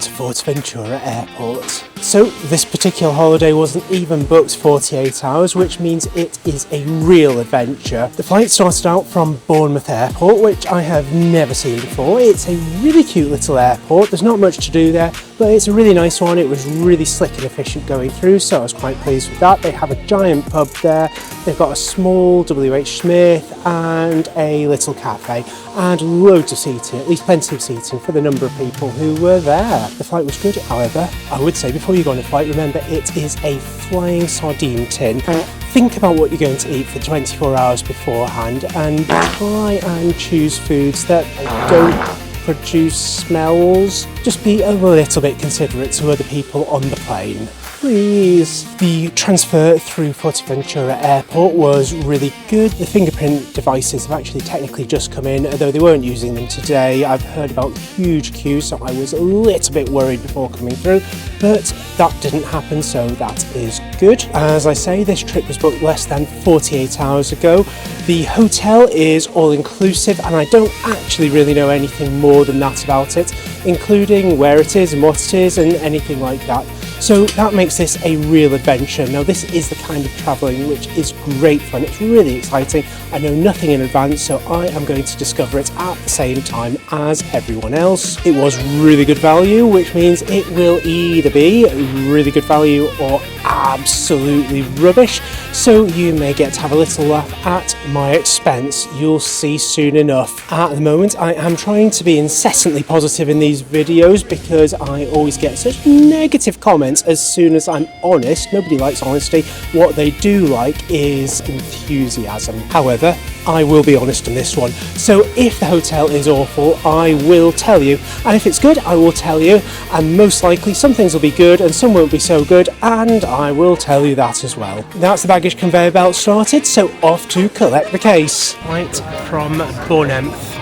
to Fuerteventura Airport. So this particular holiday wasn't even booked 48 hours, which means it is a real adventure. The flight started out from Bournemouth Airport, which I have never seen before. It's a really cute little airport. There's not much to do there, but it's a really nice one. It was really slick and efficient going through, so I was quite pleased with that. They have a giant pub there. They've got a small WH Smith and a little cafe and loads of seating, at least plenty of seating for the number of people who were there. The flight was good, however. I would say before you go on a flight, remember it is a flying sardine tin. Think about what you're going to eat for 24 hours beforehand and try and choose foods that don't produce smells. Just be a little bit considerate to other people on the plane, please. The transfer through Fuerteventura Airport was really good. The fingerprint devices have actually technically just come in, although they weren't using them today. I've heard about huge queues, so I was a little bit worried before coming through, but that didn't happen, so that is good. As I say, this trip was booked less than 48 hours ago. The hotel is all-inclusive, and I don't actually really know anything more than that about it, including where it is and what it is and anything like that. So that makes this a real adventure. Now this is the kind of travelling which is great fun. It's really exciting. I know nothing in advance, so I am going to discover it at the same time as everyone else. It was really good value, which means it will either be really good value or absolutely rubbish. So you may get to have a little laugh at my expense. You'll see soon enough. At the moment, I am trying to be incessantly positive in these videos because I always get such negative comments as soon as I'm honest. Nobody likes honesty. What they do like is enthusiasm. However, I will be honest in this one. So if the hotel is awful, I will tell you. And if it's good, I will tell you. And most likely some things will be good and some won't be so good, and I will tell you that as well. That's the baggage conveyor belt started, so off to collect the case. Right from Bournemouth.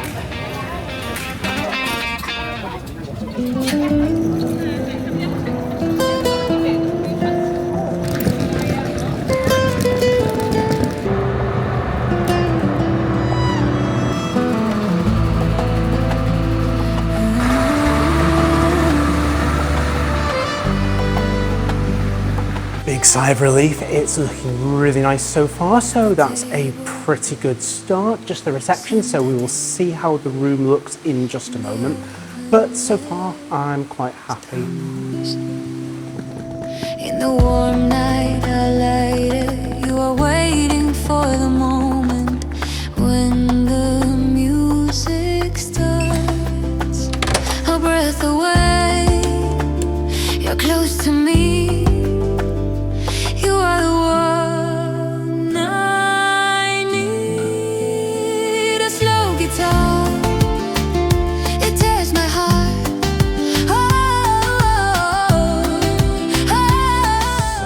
Big sigh of relief. It's looking really nice so far, so that's a pretty good start. Just the reception, so we will see how the room looks in just a moment. But so far, I'm quite happy. In the warm night, I light it. You are waiting for the moment when the music starts. A breath away, you're close to me. You are the one I need. A slow guitar, it tears my heart.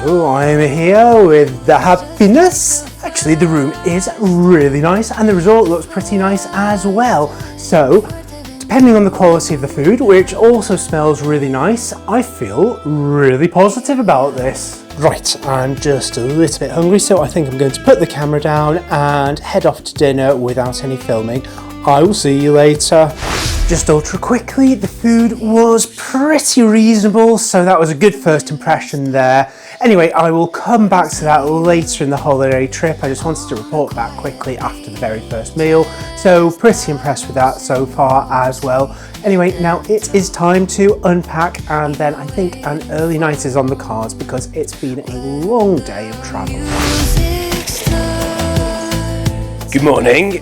So I'm here with the happiness. Actually, the room is really nice and the resort looks pretty nice as well. So, depending on the quality of the food, which also smells really nice, I feel really positive about this. Right, I'm just a little bit hungry, so I think I'm going to put the camera down and head off to dinner without any filming. I will see you later. Just ultra quickly, the food was pretty reasonable, so that was a good first impression there. Anyway, I will come back to that later in the holiday trip. I just wanted to report back quickly after the very first meal, so pretty impressed with that so far as well. Anyway, now it is time to unpack, and then I think an early night is on the cards because it's been a long day of travel. Good morning.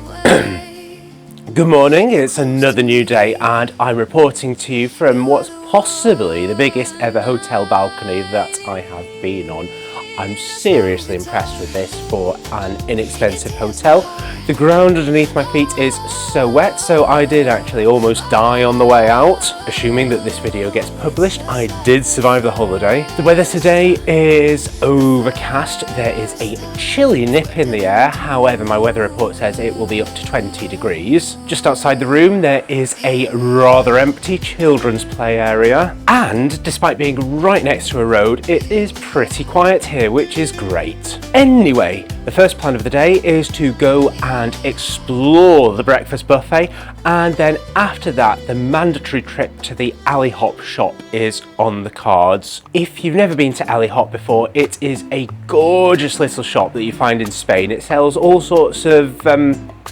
Good morning, it's another new day and I'm reporting to you from what's possibly the biggest ever hotel balcony that I have been on. I'm seriously impressed with this for an inexpensive hotel. The ground underneath my feet is so wet, so I did actually almost die on the way out. Assuming that this video gets published, I did survive the holiday. The weather today is overcast. There is a chilly nip in the air. However, my weather report says it will be up to 20 degrees. Just outside the room, there is a rather empty children's play area area, and despite being right next to a road, it is pretty quiet here, which is great. Anyway, the first plan of the day is to go and explore the breakfast buffet, and then after that, the mandatory trip to the Alley Hop shop is on the cards. If you've never been to Alley Hop before, it is a gorgeous little shop that you find in Spain. It sells all sorts of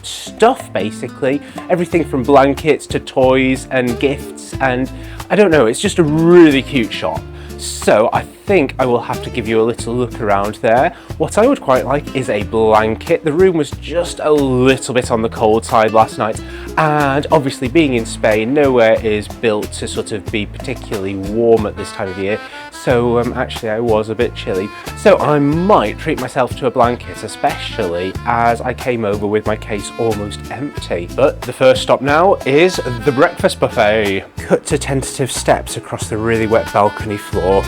stuff, basically, everything from blankets to toys and gifts, and I don't know, it's just a really cute shop. So I think I will have to give you a little look around there. What I would quite like is a blanket. The room was just a little bit on the cold side last night, and obviously being in Spain, nowhere is built to sort of be particularly warm at this time of year. So actually I was a bit chilly. So I might treat myself to a blanket, especially as I came over with my case almost empty. But the first stop now is the breakfast buffet. Cut to tentative steps across the really wet balcony floor.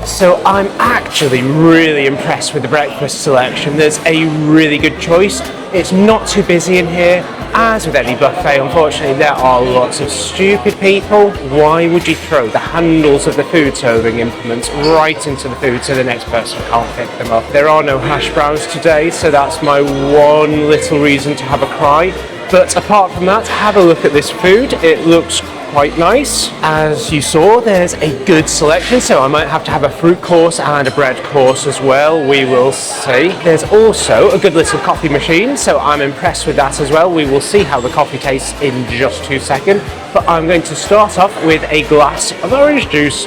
So I'm actually really impressed with the breakfast selection. There's a really good choice. It's not too busy in here. As with any buffet, unfortunately, there are lots of stupid people. Why would you throw the handles of the food serving implements right into the food so the next person can't pick them up? There are no hash browns today, so that's my one little reason to have a cry. But apart from that, have a look at this food. It looks quite nice. As you saw, there's a good selection, so I might have to have a fruit course and a bread course as well. We will see. There's also a good little coffee machine, so I'm impressed with that as well. We will see how the coffee tastes in just 2 seconds, but I'm going to start off with a glass of orange juice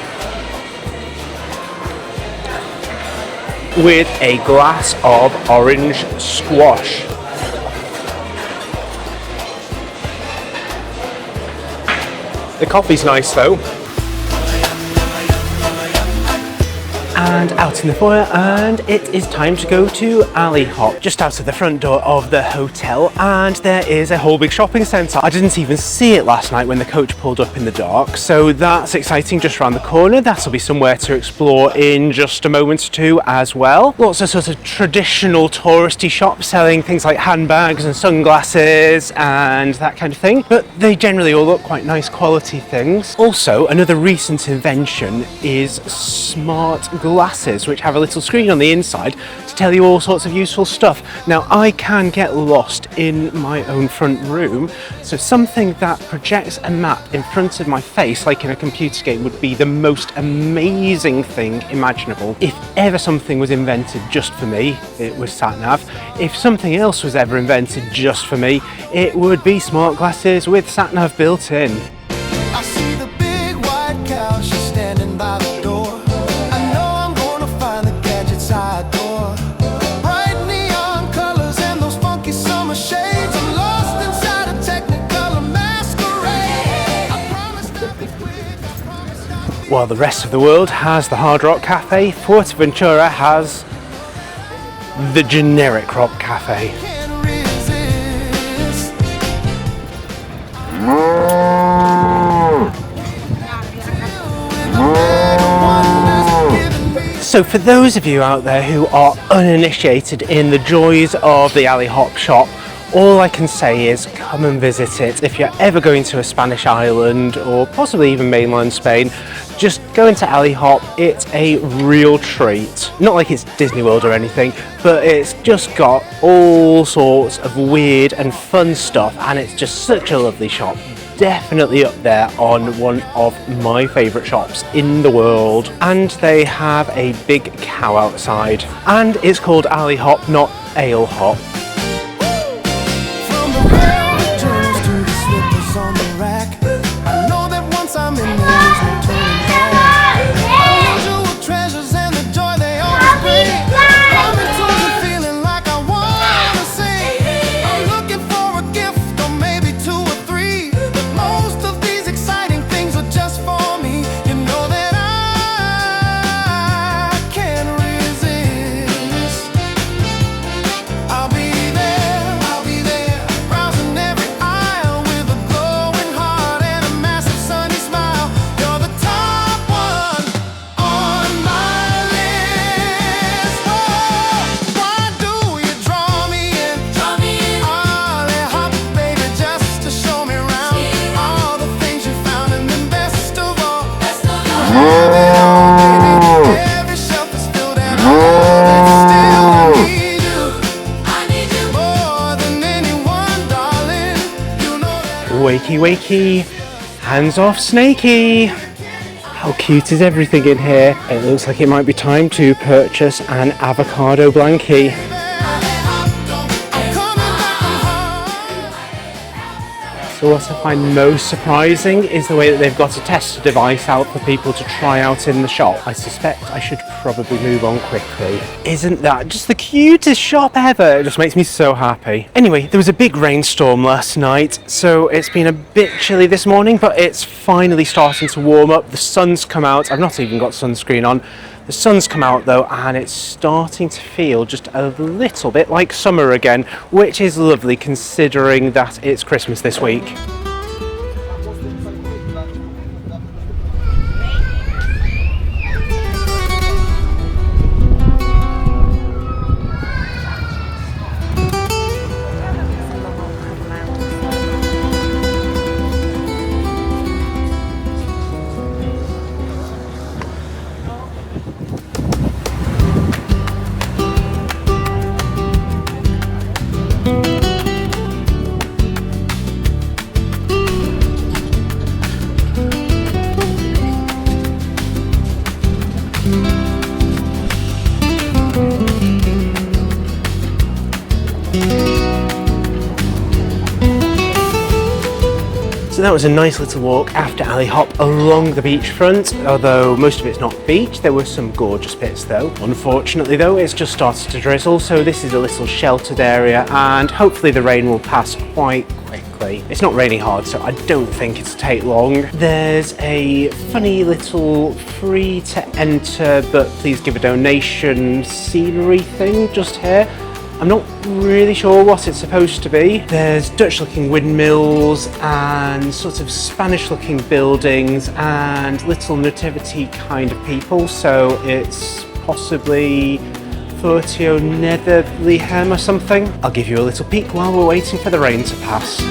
with a glass of orange squash. The coffee's nice though. And out in the foyer, and it is time to go to Alley Hop, just out of the front door of the hotel, and there is a whole big shopping centre. I didn't even see it last night when the coach pulled up in the dark, so that's exciting, just around the corner. That'll be somewhere to explore in just a moment or two as well. Lots of sort of traditional touristy shops selling things like handbags and sunglasses and that kind of thing, but they generally all look quite nice quality things. Also, another recent invention is smart glasses, which have a little screen on the inside to tell you all sorts of useful stuff. Now, I can get lost in my own front room, so something that projects a map in front of my face, like in a computer game, would be the most amazing thing imaginable. If ever something was invented just for me, it was sat-nav. If something else was ever invented just for me, it would be smart glasses with sat-nav built in. I see the big white cow, she's standing by the door. While the rest of the world has the Hard Rock Cafe, Fuerteventura has the generic rock cafe. So for those of you out there who are uninitiated in the joys of the Alley Hop shop, all I can say is come and visit it. If you're ever going to a Spanish island or possibly even mainland Spain, just go into Alley Hop. It's a real treat. Not like it's Disney World or anything, but it's just got all sorts of weird and fun stuff, and it's just such a lovely shop. Definitely up there on one of my favourite shops in the world. And they have a big cow outside, and it's called Alley Hop, not Ale Hop. have it all, baby. Every shelf is filled and all, still I need you. I need you more than anyone, darling. You know that. Wakey, wakey, hands off Snakey. How cute is everything in here? It looks like it might be time to purchase an avocado blankie. So what I find most surprising is the way that they've got a tester device out for people to try out in the shop. I suspect I should probably move on quickly. Isn't that just the cutest shop ever? It just makes me so happy. Anyway, there was a big rainstorm last night, so it's been a bit chilly this morning, but it's finally starting to warm up. The sun's come out. I've not even got sunscreen on. The sun's come out though, and it's starting to feel just a little bit like summer again, which is lovely considering that it's Christmas this week. So that was a nice little walk after alley hop along the beachfront, although most of it's not beach. There were some gorgeous bits though. Unfortunately though, it's just started to drizzle, so this is a little sheltered area and hopefully the rain will pass quite quickly. It's not raining hard, so I don't think it'll take long. There's a funny little free to enter but please give a donation scenery thing just here. I'm not really sure what it's supposed to be. There's Dutch looking windmills and sort of Spanish looking buildings and little nativity kind of people, so it's possibly Fuerteventura or something. I'll give you a little peek while we're waiting for the rain to pass.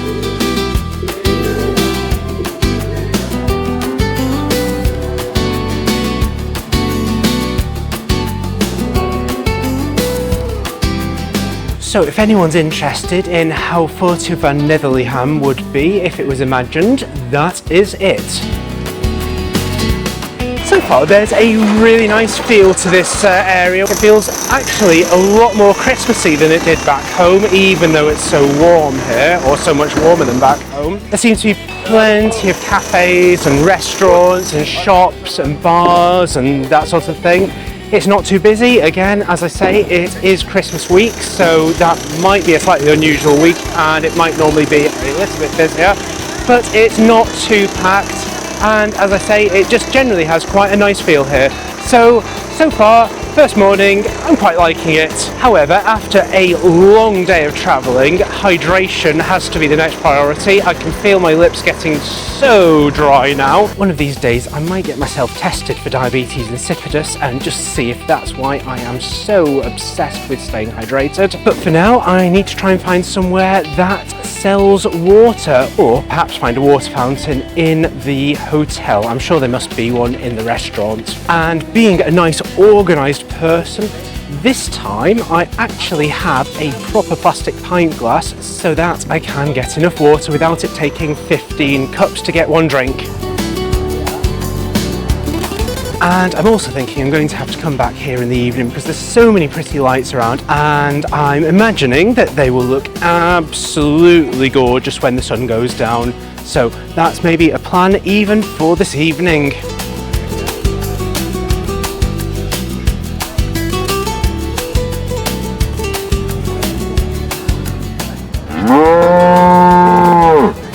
So if anyone's interested in how Fuerteventura would be if it was imagined, that is it. So far there's a really nice feel to this area. It feels actually a lot more Christmassy than it did back home, even though it's so warm here, or so much warmer than back home. There seems to be plenty of cafes and restaurants and shops and bars and that sort of thing. It's not too busy. Again, as I say, it is Christmas week, so that might be a slightly unusual week and it might normally be a little bit busier, but it's not too packed, and as I say, it just generally has quite a nice feel here. So far, first morning, I'm quite liking it. However, after a long day of travelling, hydration has to be the next priority. I can feel my lips getting so dry now. One of these days, I might get myself tested for diabetes insipidus and just see if that's why I am so obsessed with staying hydrated. But for now, I need to try and find somewhere that sells water, or perhaps find a water fountain in the hotel. I'm sure there must be one in the restaurant. And being a nice organised person, this time I actually have a proper plastic pint glass so that I can get enough water without it taking 15 cups to get one drink. And I'm also thinking I'm going to have to come back here in the evening because there's so many pretty lights around, and I'm imagining that they will look absolutely gorgeous when the sun goes down. So that's maybe a plan even for this evening.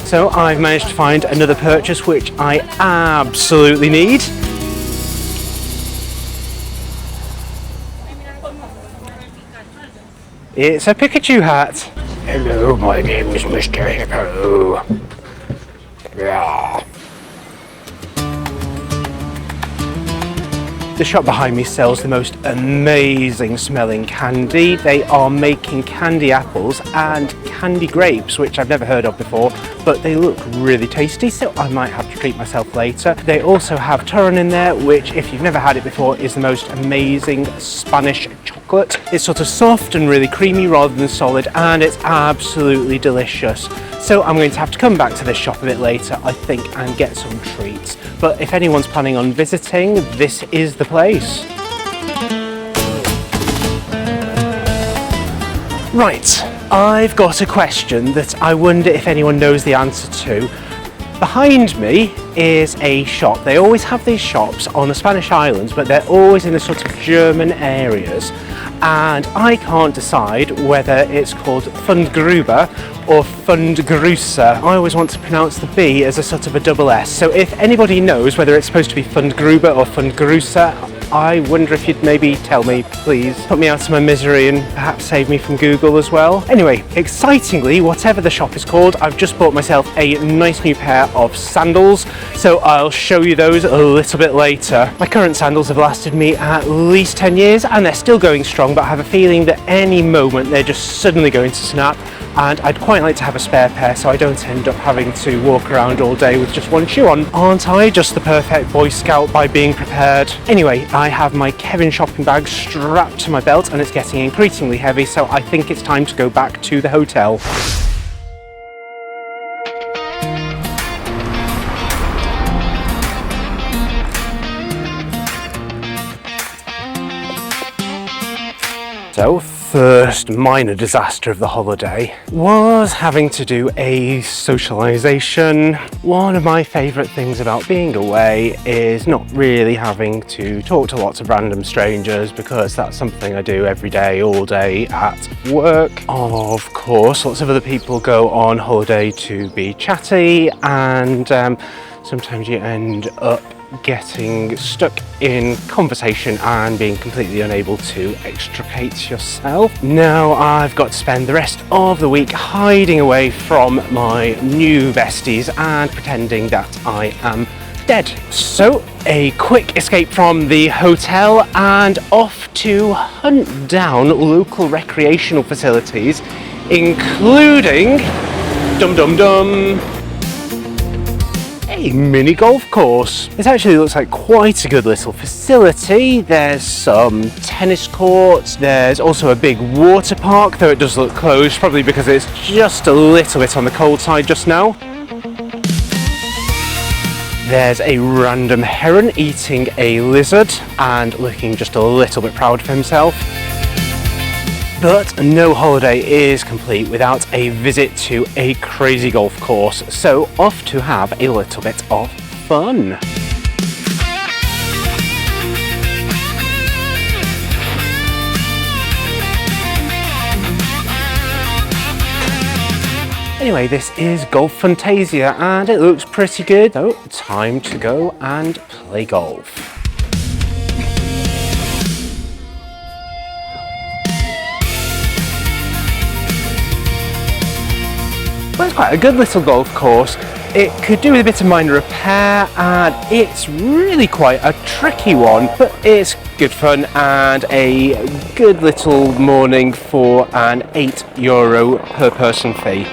So I've managed to find another purchase which I absolutely need. It's a Pikachu hat. Hello, my name is Mr. Hippo. Yeah. The shop behind me sells the most amazing smelling candy. They are making candy apples and candy grapes, which I've never heard of before, but they look really tasty, so I might have to treat myself later. They also have Turon in there, which, if you've never had it before, is the most amazing Spanish chocolate. It's sort of soft and really creamy rather than solid, and it's absolutely delicious. So I'm going to have to come back to this shop a bit later, I think, and get some treats. But if anyone's planning on visiting, this is the place. Right, I've got a question that I wonder if anyone knows the answer to. Behind me is a shop. They always have these shops on the Spanish islands, but they're always in the sort of German areas. And I can't decide whether it's called Fundgruber or Fundgrüße. I always want to pronounce the B as a sort of a double S. So if anybody knows whether it's supposed to be Fundgruber or Fundgrüße, I wonder if you'd maybe tell me, please. Put me out of my misery and perhaps save me from Google as well. Anyway, excitingly, whatever the shop is called, I've just bought myself a nice new pair of sandals, so I'll show you those a little bit later. My current sandals have lasted me at least 10 years and they're still going strong, but I have a feeling that any moment they're just suddenly going to snap, and I'd quite like to have a spare pair so I don't end up having to walk around all day with just one shoe on. Aren't I just the perfect Boy Scout by being prepared? Anyway, I have my Kevin shopping bag strapped to my belt and it's getting increasingly heavy, so I think it's time to go back to the hotel. So, first minor disaster of the holiday was having to do a socialisation. One of my favourite things about being away is not really having to talk to lots of random strangers, because that's something I do every day, all day at work. Of course, lots of other people go on holiday to be chatty, and sometimes you end up getting stuck in conversation and being completely unable to extricate yourself. Now I've got to spend the rest of the week hiding away from my new besties and pretending that I am dead. So a quick escape from the hotel and off to hunt down local recreational facilities, including a mini golf course. It actually looks like quite a good little facility. There's some tennis courts, there's also a big water park, though it does look closed, probably because it's just a little bit on the cold side just now. There's a random heron eating a lizard and looking just a little bit proud of himself. But no holiday is complete without a visit to a crazy golf course, so off to have a little bit of fun. Anyway, this is Golf Fantasia and it looks pretty good, so time to go and play golf. Well, it's quite a good little golf course. It could do with a bit of minor repair and it's really quite a tricky one, but it's good fun and a good little morning for an €8 per person fee.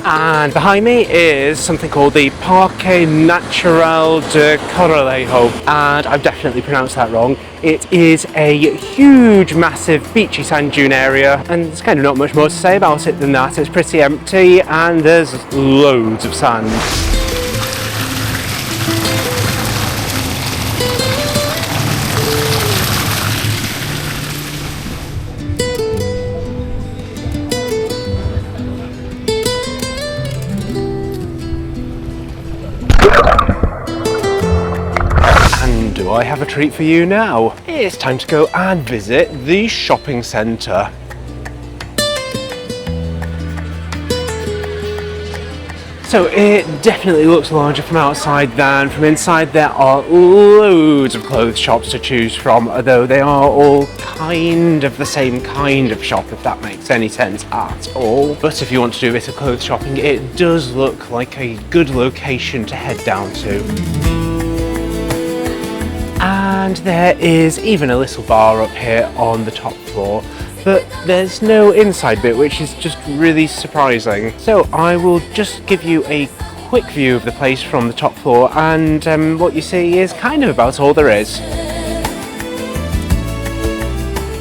And behind me is something called the Parque Natural de Corralejo, and I've definitely pronounced that wrong. It is a huge, massive, beachy sand dune area, and there's kind of not much more to say about it than that. It's pretty empty, and there's loads of sand. I have a treat for you now. It's time to go and visit the shopping centre. So it definitely looks larger from outside than from inside. There are loads of clothes shops to choose from, although they are all kind of the same kind of shop, if that makes any sense at all. But if you want to do a bit of clothes shopping, it does look like a good location to head down to. And there is even a little bar up here on the top floor, but there's no inside bit, which is just really surprising. So I will just give you a quick view of the place from the top floor, and what you see is kind of about all there is.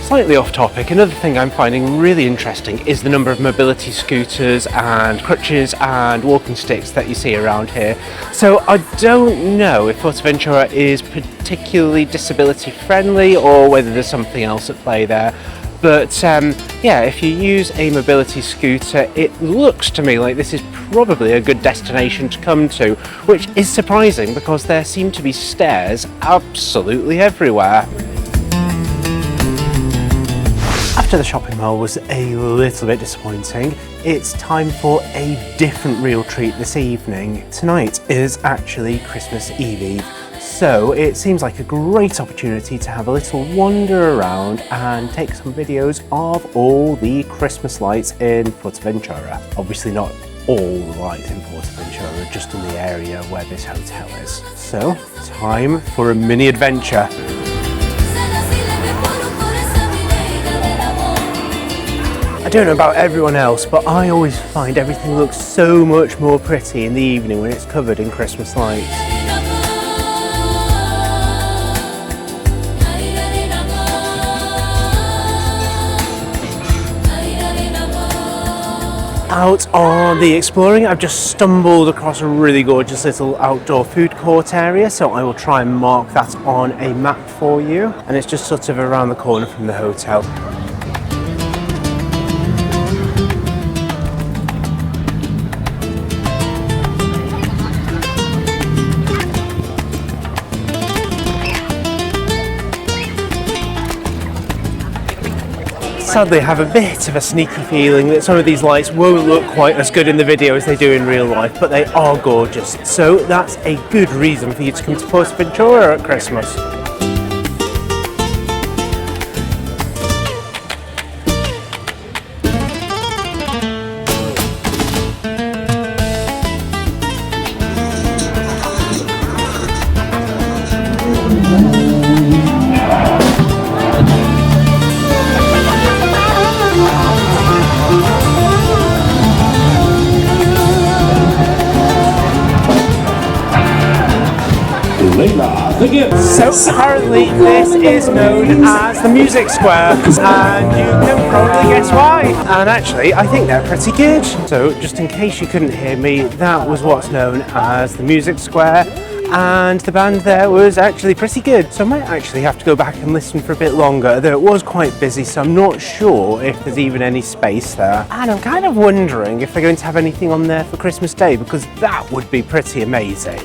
Slightly off topic, another thing I'm finding really interesting is the number of mobility scooters and crutches and walking sticks that you see around here. So I don't know if Fuerteventura is particularly disability friendly or whether there's something else at play there. But yeah, if you use a mobility scooter, it looks to me like this is probably a good destination to come to, which is surprising because there seem to be stairs absolutely everywhere. After the shopping mall was a little bit disappointing, it's time for a different real treat this evening. Tonight is actually Christmas Eve. So it seems like a great opportunity to have a little wander around and take some videos of all the Christmas lights in Fuerteventura. Obviously not all the lights in Fuerteventura, just in the area where this hotel is. So, time for a mini adventure. I don't know about everyone else, but I always find everything looks so much more pretty in the evening when it's covered in Christmas lights. Out on the exploring, I've just stumbled across a really gorgeous little outdoor food court area, so I will try and mark that on a map for you, and it's just sort of around the corner from the hotel. Sadly, I have a bit of a sneaky feeling that some of these lights won't look quite as good in the video as they do in real life, but they are gorgeous. So that's a good reason for you to come to Fuerteventura at Christmas. So apparently this is known as the Music Square, and you can probably guess why. And actually, I think they're pretty good. So just in case you couldn't hear me, that was what's known as the Music Square, and the band there was actually pretty good. So I might actually have to go back and listen for a bit longer, though it was quite busy, so I'm not sure if there's even any space there. And I'm kind of wondering if they're going to have anything on there for Christmas Day, because that would be pretty amazing.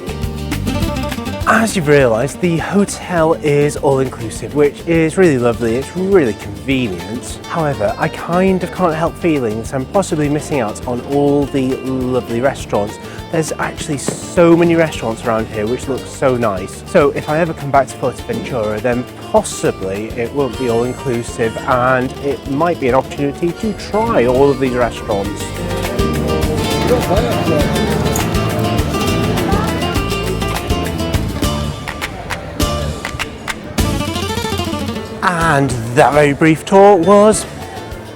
As you've realised, the hotel is all-inclusive, which is really lovely, it's really convenient. However, I kind of can't help feeling that I'm possibly missing out on all the lovely restaurants. There's actually so many restaurants around here which look so nice. So if I ever come back to Fuerteventura, then possibly it won't be all-inclusive, and it might be an opportunity to try all of these restaurants. And that very brief tour was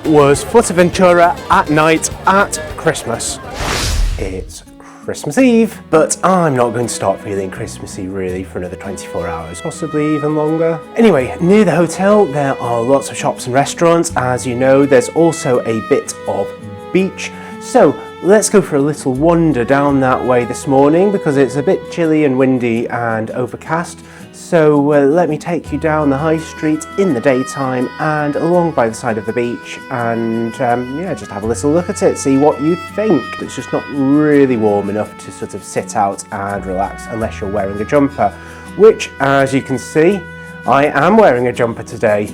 Fuerteventura at night at Christmas. It's Christmas Eve, but I'm not going to start feeling Christmassy really for another 24 hours, possibly even longer. Anyway, near the hotel there are lots of shops and restaurants. As you know, there's also a bit of beach. So let's go for a little wander down that way this morning because it's a bit chilly and windy and overcast. So let me take you down the high street in the daytime and along by the side of the beach, and yeah, just have a little look at it, see what you think. It's just not really warm enough to sort of sit out and relax unless you're wearing a jumper, which, as you can see, I am wearing a jumper today.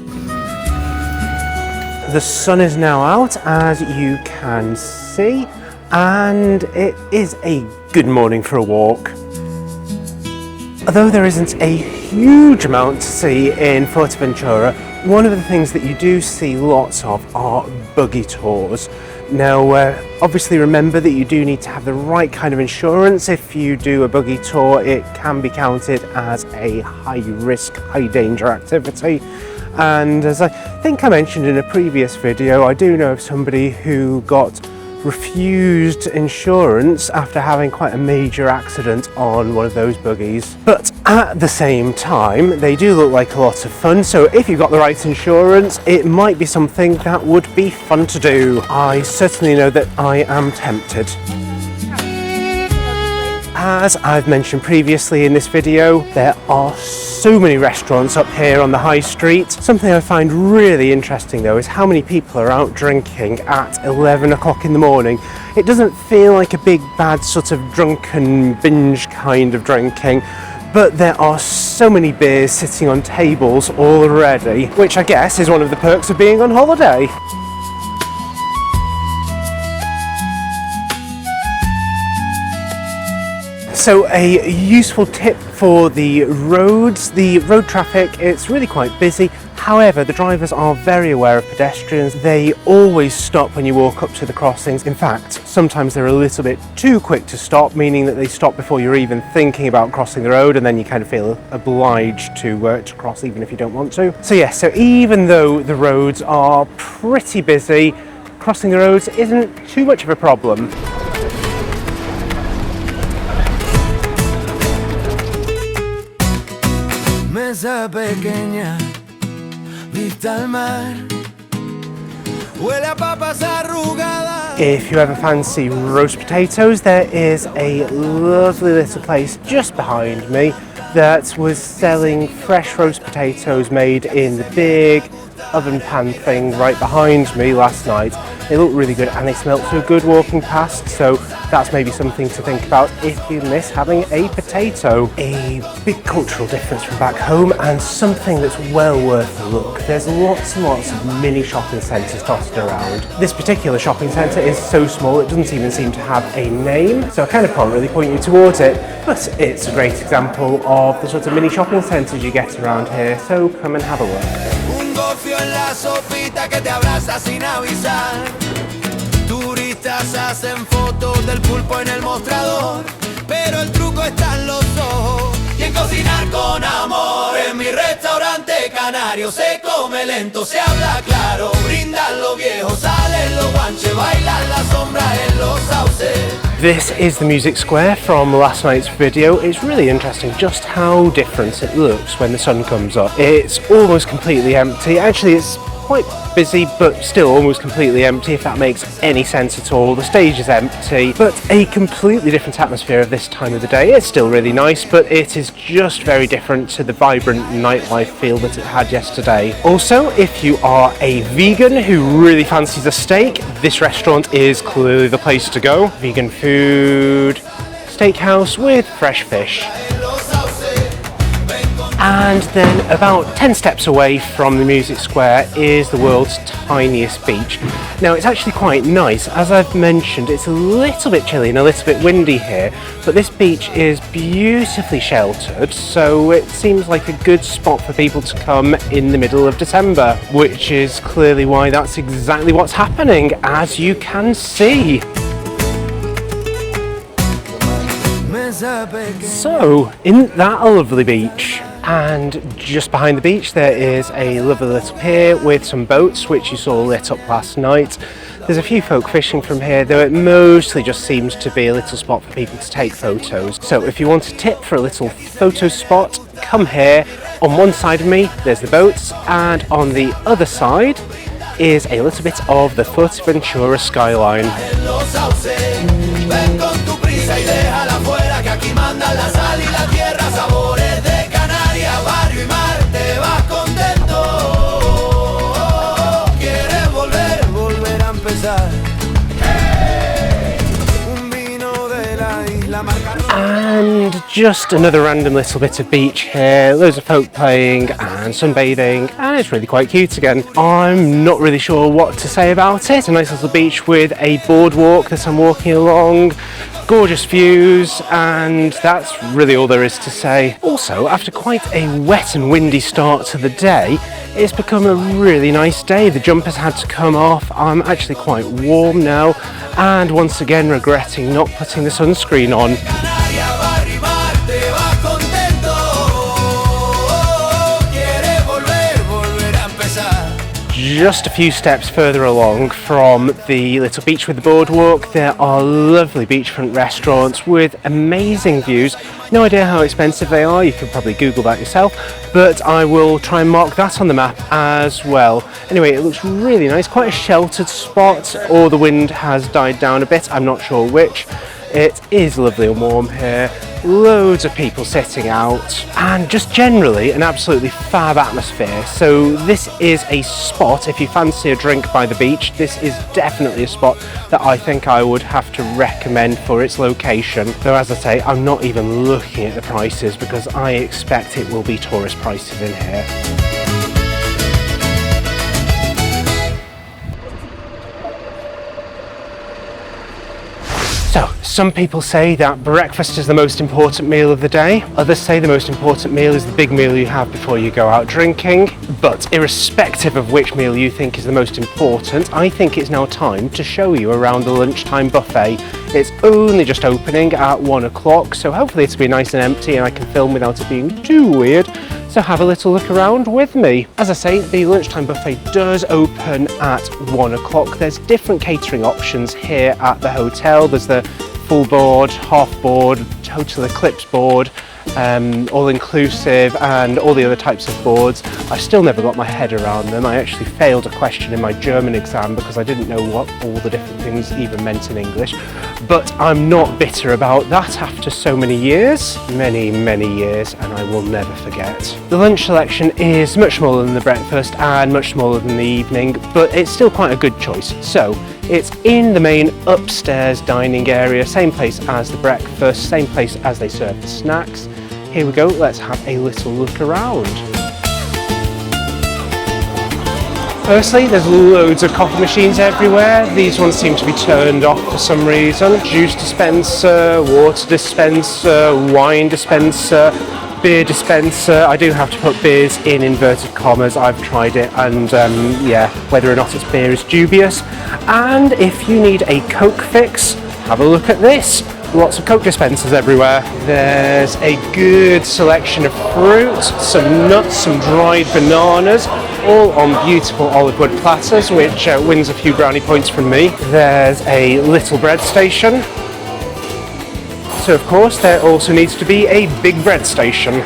The sun is now out, as you can see, and it is a good morning for a walk. Although there isn't a huge amount to see in Fuerteventura, one of the things that you do see lots of are buggy tours. Now, obviously remember that you do need to have the right kind of insurance. If you do a buggy tour, it can be counted as a high risk, high danger activity. And as I think I mentioned in a previous video, I do know of somebody who got refused insurance after having quite a major accident on one of those buggies. But at the same time, they do look like a lot of fun, so if you've got the right insurance, it might be something that would be fun to do. I certainly know that I am tempted. As I've mentioned previously in this video, there are so many restaurants up here on the high street. Something I find really interesting though is how many people are out drinking at 11 o'clock in the morning. It doesn't feel like a big bad sort of drunken binge kind of drinking, but there are so many beers sitting on tables already, which I guess is one of the perks of being on holiday. So a useful tip for the roads, the road traffic, it's really quite busy. However, the drivers are very aware of pedestrians. They always stop when you walk up to the crossings. In fact, sometimes they're a little bit too quick to stop, meaning that they stop before you're even thinking about crossing the road, and then you kind of feel obliged to cross even if you don't want to. So yeah, so even though the roads are pretty busy, crossing the roads isn't too much of a problem. Mesa pequeña, vista al mar, huele a papas arrugadas. If you ever fancy roast potatoes, there is a lovely little place just behind me that was selling fresh roast potatoes made in the big oven pan thing right behind me last night. They look really good and they smelt so good walking past, so that's maybe something to think about if you miss having a potato. A big cultural difference from back home and something that's well worth a look. There's lots and lots of mini shopping centres dotted around. This particular shopping centre is so small it doesn't even seem to have a name, so I kind of can't really point you towards it, but it's a great example of the sort of mini shopping centres you get around here, so come and have a look. En la sopita que te abraza sin avisar. Turistas hacen fotos del pulpo en el mostrador, pero el truco está en los ojos y en cocinar con amor. En mi restaurante canario se come lento, se habla claro, brindan los viejos, salen los guanches, bailan la sombra en los sauces. This is the music square from last night's video. It's really interesting just how different it looks when the sun comes up. It's almost completely empty. Actually, it's quite busy, but still almost completely empty, if that makes any sense at all. The stage is empty, but a completely different atmosphere of this time of the day. It's still really nice, but it is just very different to the vibrant nightlife feel that it had yesterday. Also, if you are a vegan who really fancies a steak, this restaurant is clearly the place to go. Vegan food, steakhouse with fresh fish. And then about 10 steps away from the music square is the world's tiniest beach. Now it's actually quite nice. As I've mentioned, it's a little bit chilly and a little bit windy here, but this beach is beautifully sheltered, so it seems like a good spot for people to come in the middle of December, which is clearly why that's exactly what's happening, as you can see. So, isn't that a lovely beach? And just behind the beach there is a lovely little pier with some boats which you saw lit up last night. There's a few folk fishing from here, though it mostly just seems to be a little spot for people to take photos. So if you want a tip for a little photo spot, come here. On one side of me there's the boats, and on the other side is a little bit of the Fuerteventura skyline. And just another random little bit of beach here, loads of folk playing and sunbathing, and it's really quite cute again. I'm not really sure what to say about it. A nice little beach with a boardwalk that I'm walking along, gorgeous views, and that's really all there is to say. Also, after quite a wet and windy start to the day, it's become a really nice day. The jumpers had to come off. I'm actually quite warm now, and once again regretting not putting the sunscreen on. Just a few steps further along from the little beach with the boardwalk, there are lovely beachfront restaurants with amazing views. No idea how expensive they are, you could probably Google that yourself, but I will try and mark that on the map as well. Anyway, it looks really nice, quite a sheltered spot, or the wind has died down a bit, I'm not sure which. It is lovely and warm here, loads of people sitting out, and just generally an absolutely fab atmosphere. So this is a spot, if you fancy a drink by the beach, this is definitely a spot that I think I would have to recommend for its location. Though as I say, I'm not even looking at the prices because I expect it will be tourist prices in here. So, some people say that breakfast is the most important meal of the day. Others say the most important meal is the big meal you have before you go out drinking. But irrespective of which meal you think is the most important, I think it's now time to show you around the lunchtime buffet. It's only just opening at 1 o'clock, so hopefully it'll be nice and empty and I can film without it being too weird. So have a little look around with me. As I say, the lunchtime buffet does open at 1 o'clock. There's different catering options here at the hotel. There's the full board, half board, total eclipse board, all inclusive, and all the other types of boards. I've still never got my head around them. I actually failed a question in my German exam because I didn't know what all the different things even meant in English. But I'm not bitter about that after so many years, many years, and I will never forget. The lunch selection is much smaller than the breakfast and much smaller than the evening, but it's still quite a good choice. So it's in the main upstairs dining area, same place as the breakfast, same place as they serve the snacks. Here we go, let's have a little look around. Firstly, there's loads of coffee machines everywhere. These ones seem to be turned off for some reason. Juice dispenser, water dispenser, wine dispenser, beer dispenser. I do have to put beers in inverted commas. I've tried it and yeah, whether or not it's beer is dubious. And if you need a Coke fix, have a look at this. Lots of Coke dispensers everywhere. There's a good selection of fruit, some nuts, some dried bananas, all on beautiful olive wood platters, which wins a few brownie points from me. There's a little bread station. So of course there also needs to be a big bread station.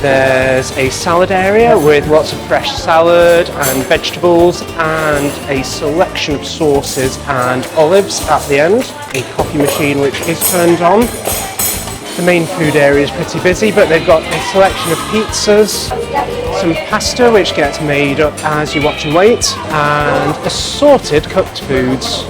There's a salad area with lots of fresh salad and vegetables and a selection of sauces and olives at the end. A coffee machine which is turned on. The main food area is pretty busy, but they've got a selection of pizzas, some pasta which gets made up as you watch and wait, and assorted cooked foods,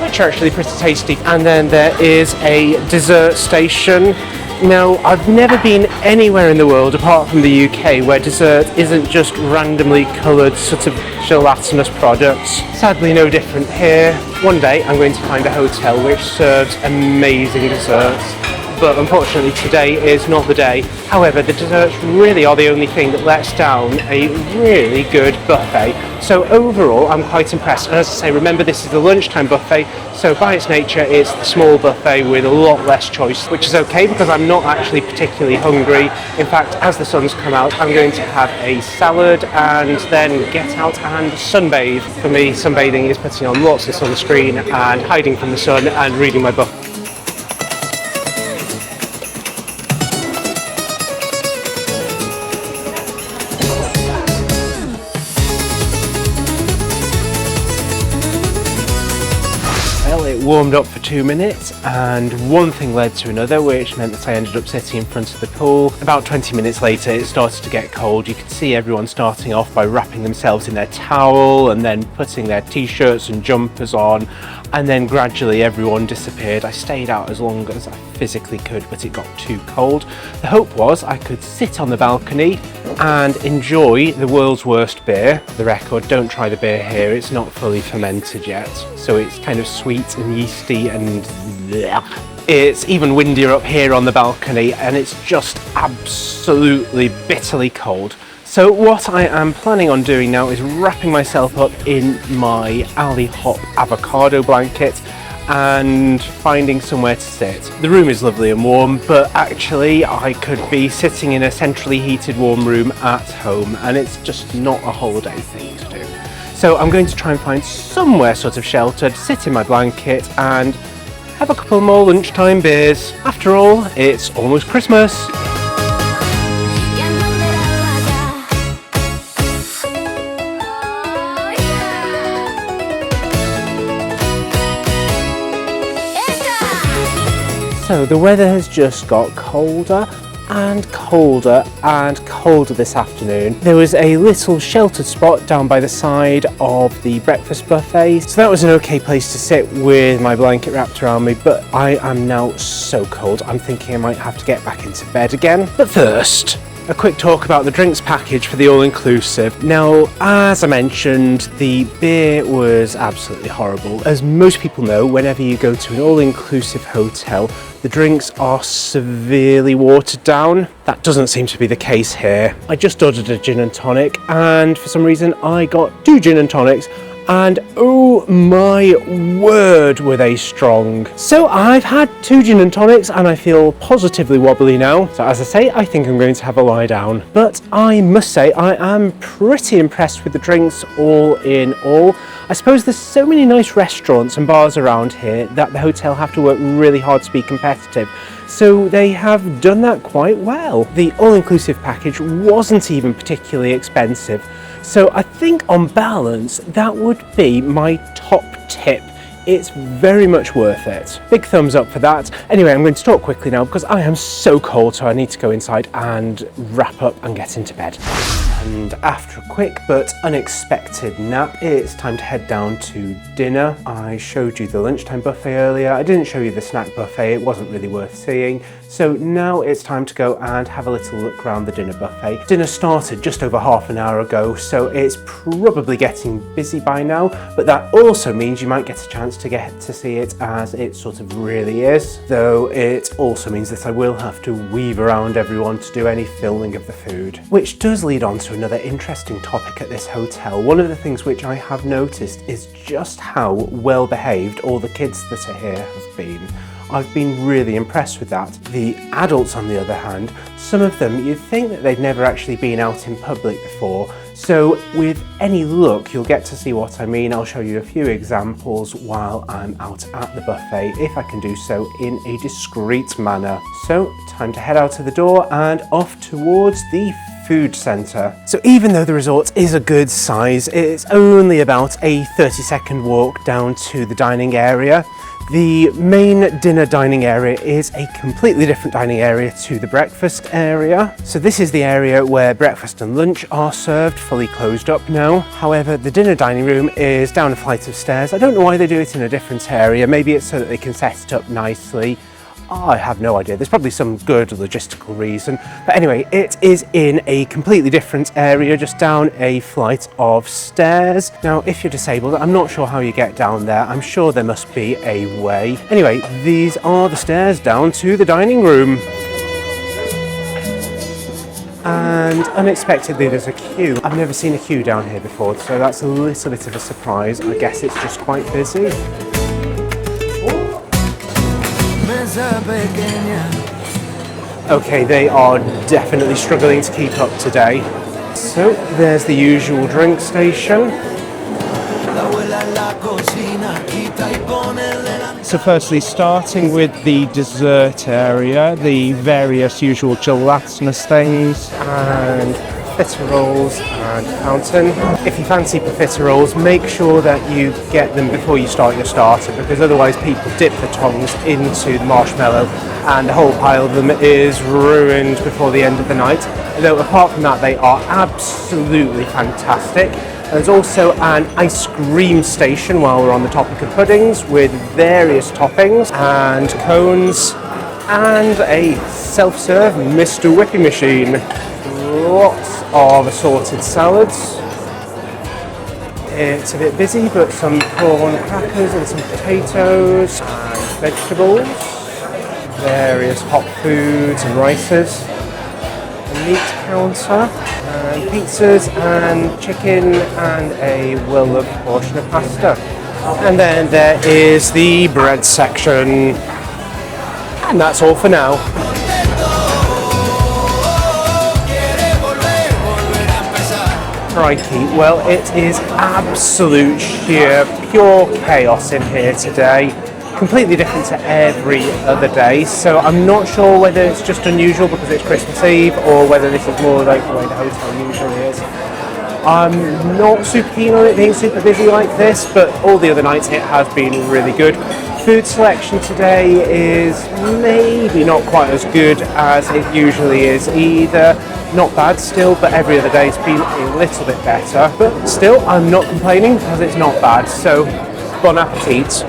which are actually pretty tasty. And then there is a dessert station. Now, I've never been anywhere in the world apart from the UK where dessert isn't just randomly coloured sort of gelatinous products. Sadly, no different here. One day I'm going to find a hotel which serves amazing desserts, but unfortunately today is not the day. However, the desserts really are the only thing that lets down a really good buffet. So overall, I'm quite impressed. And as I say, remember this is the lunchtime buffet, so by its nature, it's the small buffet with a lot less choice, which is okay because I'm not actually particularly hungry. In fact, as the sun's come out, I'm going to have a salad and then get out and sunbathe. For me, sunbathing is putting on lots of sunscreen and hiding from the sun and reading my book. Warmed up for 2 minutes and one thing led to another, which meant that I ended up sitting in front of the pool. About 20 minutes later it started to get cold. You could see everyone starting off by wrapping themselves in their towel and then putting their t-shirts and jumpers on, and then gradually everyone disappeared. I stayed out as long as I physically could, but it got too cold. The hope was I could sit on the balcony and enjoy the world's worst beer. For the record, don't try the beer here, it's not fully fermented yet, so it's kind of sweet and yeasty and blech. It's even windier up here on the balcony, and it's just absolutely bitterly cold. So what I am planning on doing now is wrapping myself up in my Alley Hop avocado blanket and finding somewhere to sit. The room is lovely and warm, but actually I could be sitting in a centrally heated warm room at home, and it's just not a holiday thing to do. So I'm going to try and find somewhere sort of sheltered, sit in my blanket and have a couple more lunchtime beers. After all, it's almost Christmas. So the weather has just got colder and colder and colder this afternoon. There was a little sheltered spot down by the side of the breakfast buffet, so that was an okay place to sit with my blanket wrapped around me, but I am now so cold I'm thinking I might have to get back into bed again. But first, a quick talk about the drinks package for the all-inclusive. Now, as I mentioned, the beer was absolutely horrible. As most people know, whenever you go to an all-inclusive hotel, the drinks are severely watered down. That doesn't seem to be the case here. I just ordered a gin and tonic, and for some reason I got 2 gin and tonics, and oh my word were they strong. So I've had 2 gin and tonics and I feel positively wobbly now. So as I say, I think I'm going to have a lie down. But I must say I am pretty impressed with the drinks all in all. I suppose there's so many nice restaurants and bars around here that the hotel have to work really hard to be competitive. So they have done that quite well. The all-inclusive package wasn't even particularly expensive. So I think on balance, that would be my top tip. It's very much worth it. Big thumbs up for that. Anyway, I'm going to talk quickly now because I am so cold, so I need to go inside and wrap up and get into bed. And after a quick but unexpected nap, it's time to head down to dinner. I showed you the lunchtime buffet earlier. I didn't show you the snack buffet, it wasn't really worth seeing. So now it's time to go and have a little look around the dinner buffet. Dinner started just over half an hour ago, so it's probably getting busy by now, but that also means you might get a chance to get to see it as it sort of really is. Though it also means that I will have to weave around everyone to do any filming of the food. Which does lead on to another interesting topic at this hotel. One of the things which I have noticed is just how well behaved all the kids that are here have been. I've been really impressed with that. The adults, on the other hand, some of them, you'd think that they'd never actually been out in public before. So with any luck, you'll get to see what I mean. I'll show you a few examples while I'm out at the buffet, if I can do so in a discreet manner. So time to head out of the door and off towards the food centre. So even though the resort is a good size, it's only about a 30-second walk down to the dining area. The main dinner dining area is a completely different dining area to the breakfast area. So this is the area where breakfast and lunch are served, fully closed up now. However, the dinner dining room is down a flight of stairs. I don't know why they do it in a different area. Maybe it's so that they can set it up nicely. I have no idea. There's probably some good logistical reason. But anyway, it is in a completely different area, just down a flight of stairs. Now, if you're disabled, I'm not sure how you get down there. I'm sure there must be a way. Anyway, these are the stairs down to the dining room. And unexpectedly, there's a queue. I've never seen a queue down here before, so that's a little bit of a surprise. I guess it's just quite busy. Okay, they are definitely struggling to keep up today. So there's the usual drink station. So firstly, starting with the dessert area, the various usual gelatinous things and profiteroles and fountain. If you fancy profiteroles, make sure that you get them before you start your starter, because otherwise people dip their tongues into the marshmallow and the whole pile of them is ruined before the end of the night. Though apart from that, they are absolutely fantastic. There's also an ice cream station while we're on the topic of puddings with various toppings and cones and a self-serve Mr. Whippy machine. Lots of assorted salads. It's a bit busy, but some prawn crackers and some potatoes and vegetables. Various hot foods and rices. A meat counter and pizzas and chicken and a well-loved portion of pasta. And then there is the bread section. And that's all for now. Crikey, well, it is absolute sheer pure chaos in here today. Completely different to every other day, so I'm not sure whether it's just unusual because it's Christmas Eve or whether this is more like the way the hotel usually is. I'm not super keen on it being super busy like this, but all the other nights it has been really good. Food selection today is maybe not quite as good as it usually is either. Not bad still, but every other day it's been a little bit better. But still, I'm not complaining because it's not bad, so bon appetit.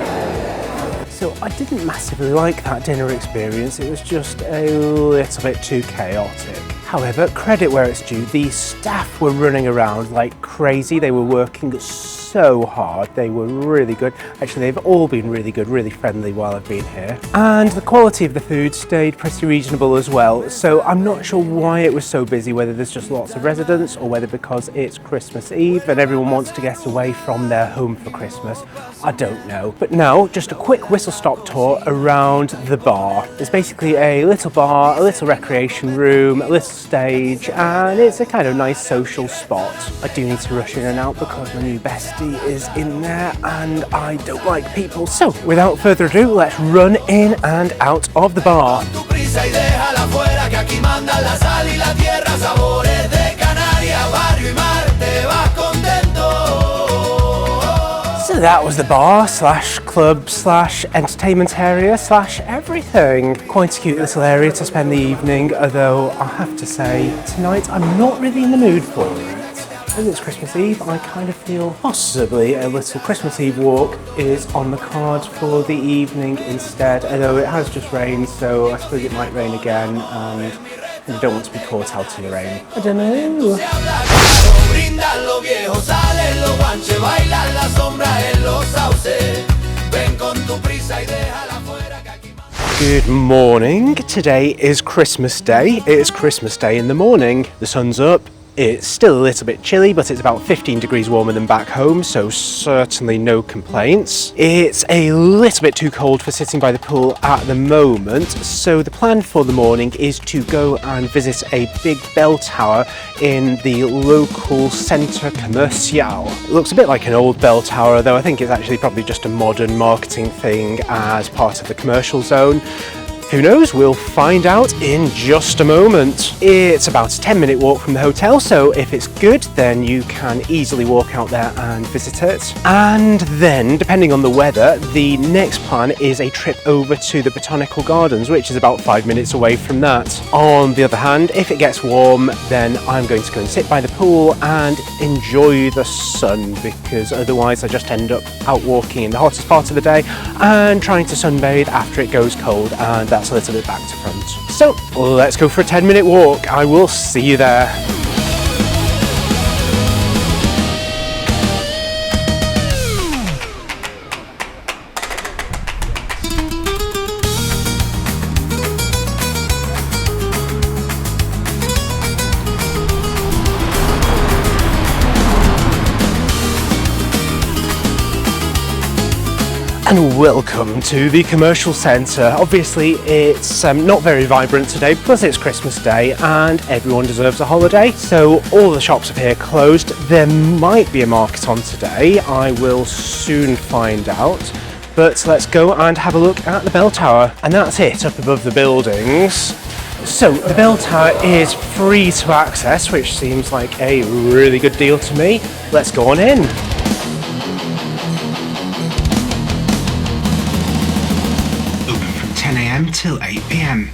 So I didn't massively like that dinner experience, it was just a little bit too chaotic. However, credit where it's due, the staff were running around like crazy, they were working so hard, they were really good. Actually, they've all been really good, really friendly while I've been here. And the quality of the food stayed pretty reasonable as well, so I'm not sure why it was so busy, whether there's just lots of residents or whether because it's Christmas Eve and everyone wants to get away from their home for Christmas. I don't know. But now, just a quick whistle-stop tour around the bar. It's basically a little bar, a little recreation room, a little stage, and it's a kind of nice social spot. I do need to rush in and out because my new bestie is in there and I don't like people. So, without further ado, let's run in and out of the bar. So that was the bar slash club slash entertainment area slash everything. Quite a cute little area to spend the evening, although I have to say tonight I'm not really in the mood for it. As it's Christmas Eve, I kind of feel possibly a little Christmas Eve walk is on the cards for the evening instead, although it has just rained, so I suppose it might rain again and you don't want to be caught out in the rain. I don't know. Good morning. Today is Christmas Day. It is Christmas Day in the morning. The sun's up. It's still a little bit chilly, but it's about 15 degrees warmer than back home, so certainly no complaints. It's a little bit too cold for sitting by the pool at the moment, so the plan for the morning is to go and visit a big bell tower in the local centre commercial. It looks a bit like an old bell tower, though I think it's actually probably just a modern marketing thing as part of the commercial zone. Who knows? We'll find out in just a moment. It's about a 10-minute walk from the hotel, so if it's good, then you can easily walk out there and visit it. And then, depending on the weather, the next plan is a trip over to the Botanical Gardens, which is about 5 minutes away from that. On the other hand, if it gets warm, then I'm going to go and sit by the pool and enjoy the sun, because otherwise I just end up out walking in the hottest part of the day and trying to sunbathe after it goes cold, and that's a little bit back to front. So let's go for a 10-minute walk. I will see you there. And welcome to the commercial centre. Obviously it's not very vibrant today because it's Christmas Day and everyone deserves a holiday, so all the shops up here closed. There might be a market on today, I will soon find out, but let's go and have a look at the bell tower. And that's it up above the buildings. So the bell tower is free to access, which seems like a really good deal to me. Let's go on in. Open from 10 AM till 8 PM.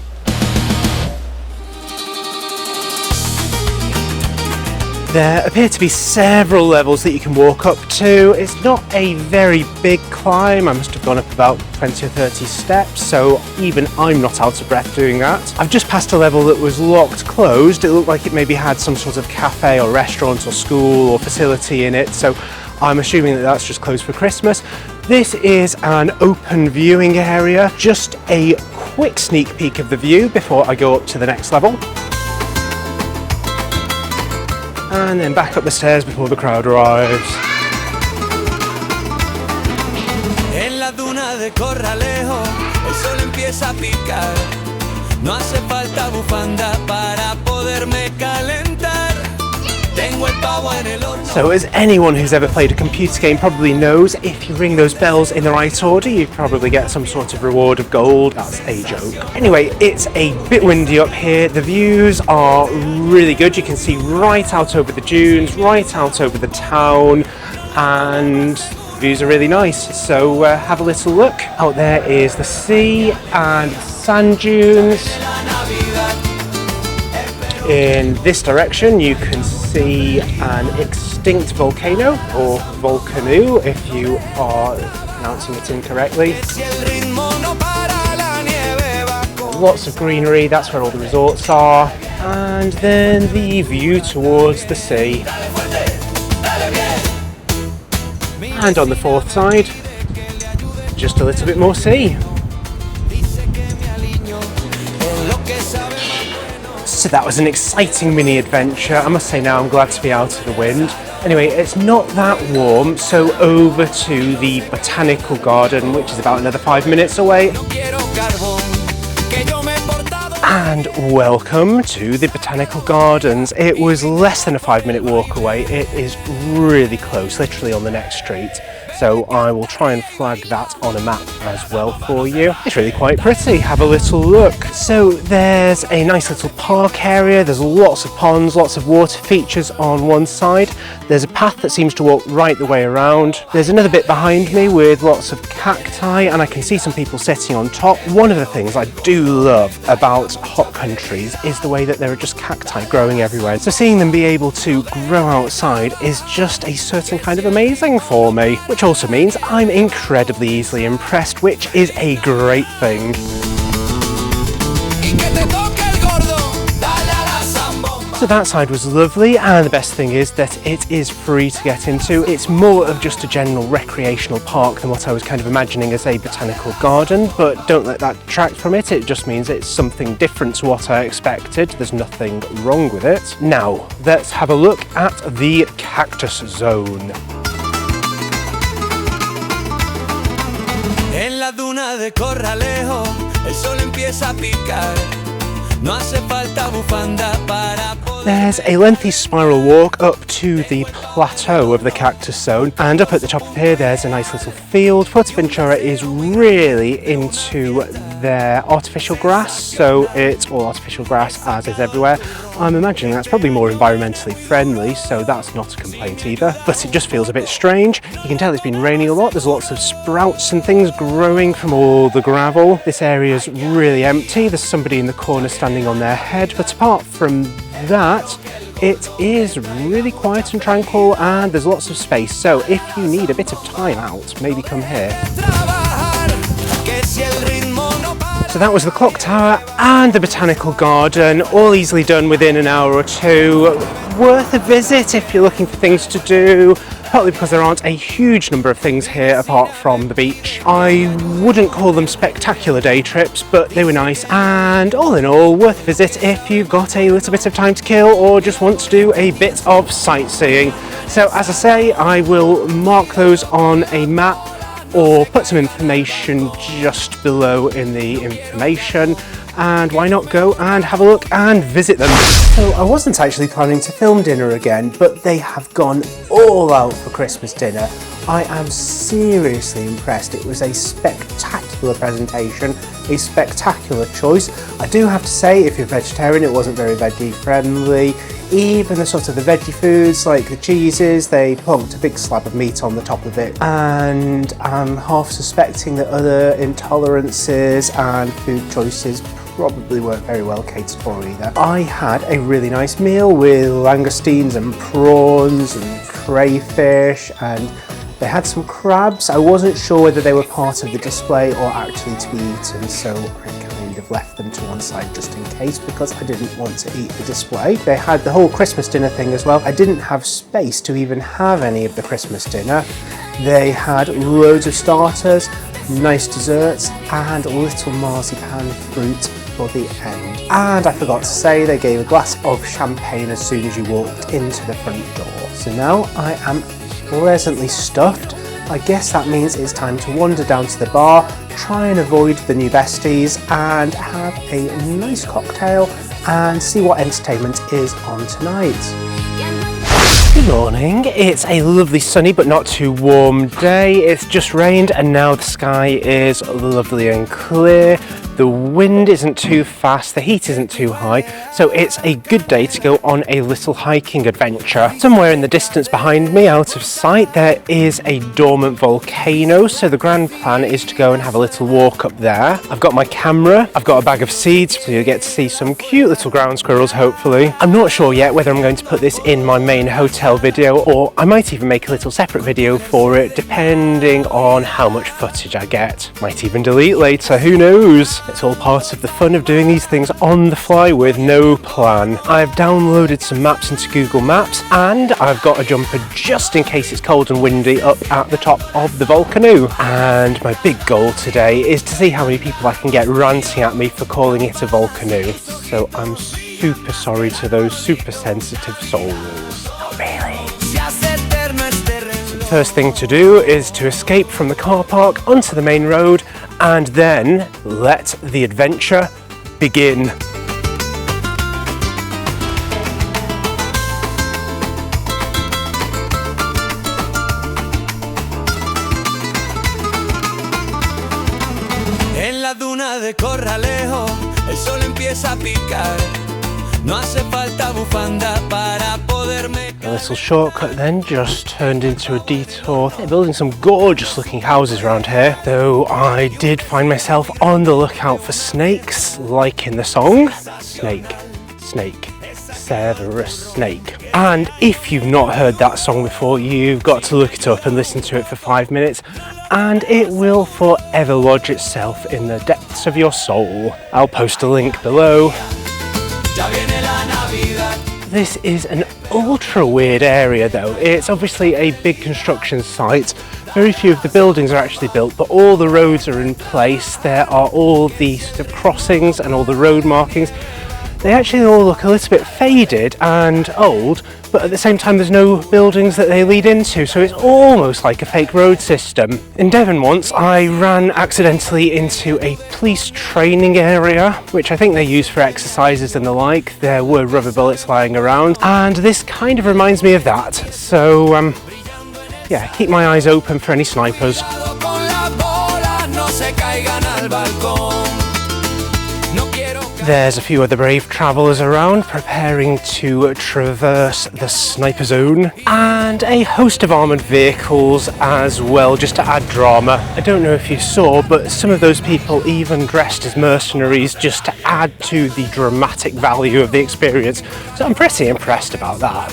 There appear to be several levels that you can walk up to. It's not a very big climb. I must have gone up about 20 or 30 steps, so even I'm not out of breath doing that. I've just passed a level that was locked closed. It looked like it maybe had some sort of cafe or restaurant or school or facility in it, so I'm assuming that that's just closed for Christmas. This is an open viewing area. Just a quick sneak peek of the view before I go up to the next level. And then back up the stairs before the crowd arrives. En la duna de Corralejo, el sol empieza a picar. No hace falta bufanda para poderme calentar. Tengo el pavo en el horno. So as anyone who's ever played a computer game probably knows, if you ring those bells in the right order, you probably get some sort of reward of gold. That's a joke. Anyway, it's a bit windy up here. The views are really good. You can see right out over the dunes, right out over the town, and the views are really nice. So have a little look. Out there is the sea and sand dunes. In this direction you can see an extinct volcano, or Volcano if you are pronouncing it incorrectly. Lots of greenery, that's where all the resorts are, and then the view towards the sea. And on the fourth side, just a little bit more sea. So that was an exciting mini adventure. I must say now I'm glad to be out of the wind. Anyway, it's not that warm, so over to the botanical garden, which is about another 5 minutes away. And welcome to the botanical gardens. It was less than a 5-minute walk away. It is really close, literally on the next street. So I will try and flag that on a map as well for you. It's really quite pretty. Have a little look. So there's a nice little park area. There's lots of ponds, lots of water features on one side. There's a path that seems to walk right the way around. There's another bit behind me with lots of cacti, and I can see some people sitting on top. One of the things I do love about hot countries is the way that there are just cacti growing everywhere. So seeing them be able to grow outside is just a certain kind of amazing for me, which also means I'm incredibly easily impressed, which is a great thing. So that side was lovely, and the best thing is that it is free to get into. It's more of just a general recreational park than what I was kind of imagining as a botanical garden, but don't let that detract from it. It just means it's something different to what I expected. There's nothing wrong with it. Now, let's have a look at the cactus zone. En la duna de Corralejo, el sol empieza a picar. No hace falta bufanda para poder. There's a lengthy spiral walk up to the plateau of the cactus zone, and up at the top of here there's a nice little field. Fuerteventura is really into their artificial grass, so it's all artificial grass as is everywhere. I'm imagining that's probably more environmentally friendly, so that's not a complaint either, but it just feels a bit strange. You can tell it's been raining a lot. There's lots of sprouts and things growing from all the gravel. This area's really empty. There's somebody in the corner standing on their head, but apart from that, it is really quiet and tranquil, and there's lots of space. So if you need a bit of time out, maybe come here. So that was the clock tower and the botanical garden, all easily done within an hour or two. Worth a visit if you're looking for things to do, partly because there aren't a huge number of things here apart from the beach. I wouldn't call them spectacular day trips, but they were nice, and all in all, worth a visit if you've got a little bit of time to kill or just want to do a bit of sightseeing. So as I say, I will mark those on a map or put some information just below in the information, and why not go and have a look and visit them. So I wasn't actually planning to film dinner again, but they have gone all out for Christmas dinner. I am seriously impressed. It was a spectacular presentation, a spectacular choice. I do have to say, if you're vegetarian, it wasn't very veggie friendly. Even the sort of the veggie foods, like the cheeses, they plunked a big slab of meat on the top of it. And I'm half suspecting that other intolerances and food choices probably weren't very well catered for either. I had a really nice meal with langoustines and prawns and crayfish, and they had some crabs. I wasn't sure whether they were part of the display or actually to be eaten, so I kind of left them to one side just in case because I didn't want to eat the display. They had the whole Christmas dinner thing as well. I didn't have space to even have any of the Christmas dinner. They had loads of starters, nice desserts, and little marzipan fruit for the end. And I forgot to say, they gave a glass of champagne as soon as you walked into the front door. So now I am pleasantly stuffed. I guess that means it's time to wander down to the bar, try and avoid the new besties, and have a nice cocktail and see what entertainment is on tonight. Good morning. It's a lovely sunny but not too warm day. It's just rained and now the sky is lovely and clear. The wind isn't too fast, the heat isn't too high, so it's a good day to go on a little hiking adventure. Somewhere in the distance behind me, out of sight, there is a dormant volcano, so the grand plan is to go and have a little walk up there. I've got my camera, I've got a bag of seeds, so you'll get to see some cute little ground squirrels hopefully. I'm not sure yet whether I'm going to put this in my main hotel video, or I might even make a little separate video for it, depending on how much footage I get. Might even delete later, who knows? It's all part of the fun of doing these things on the fly with no plan. I've downloaded some maps into Google Maps, and I've got a jumper just in case it's cold and windy up at the top of the Volcano. And my big goal today is to see how many people I can get ranting at me for calling it a volcano. So I'm super sorry to those super sensitive souls. Not really. So the first thing to do is to escape from the car park onto the main road, and then let the adventure begin. En la duna de Corralejo, el sol empieza a picar. No hace falta bufanda para poderme. A little shortcut then just turned into a detour. They're building some gorgeous looking houses around here, though I did find myself on the lookout for snakes, like in the song. Snake, snake, Severus Snake. And if you've not heard that song before, you've got to look it up and listen to it for 5 minutes, and it will forever lodge itself in the depths of your soul. I'll post a link below. This is an ultra weird area though. It's obviously a big construction site. Very few of the buildings are actually built, but all the roads are in place. There are all the sort of crossings and all the road markings. They actually all look a little bit faded and old, but at the same time there's no buildings that they lead into, so it's almost like a fake road system. In Devon once, I ran accidentally into a police training area, which I think they use for exercises and the like. There were rubber bullets lying around, and this kind of reminds me of that. So, yeah, keep my eyes open for any snipers. There's a few other brave travellers around preparing to traverse the sniper zone, and a host of armoured vehicles as well, just to add drama. I don't know if you saw, but some of those people even dressed as mercenaries just to add to the dramatic value of the experience, so I'm pretty impressed about that.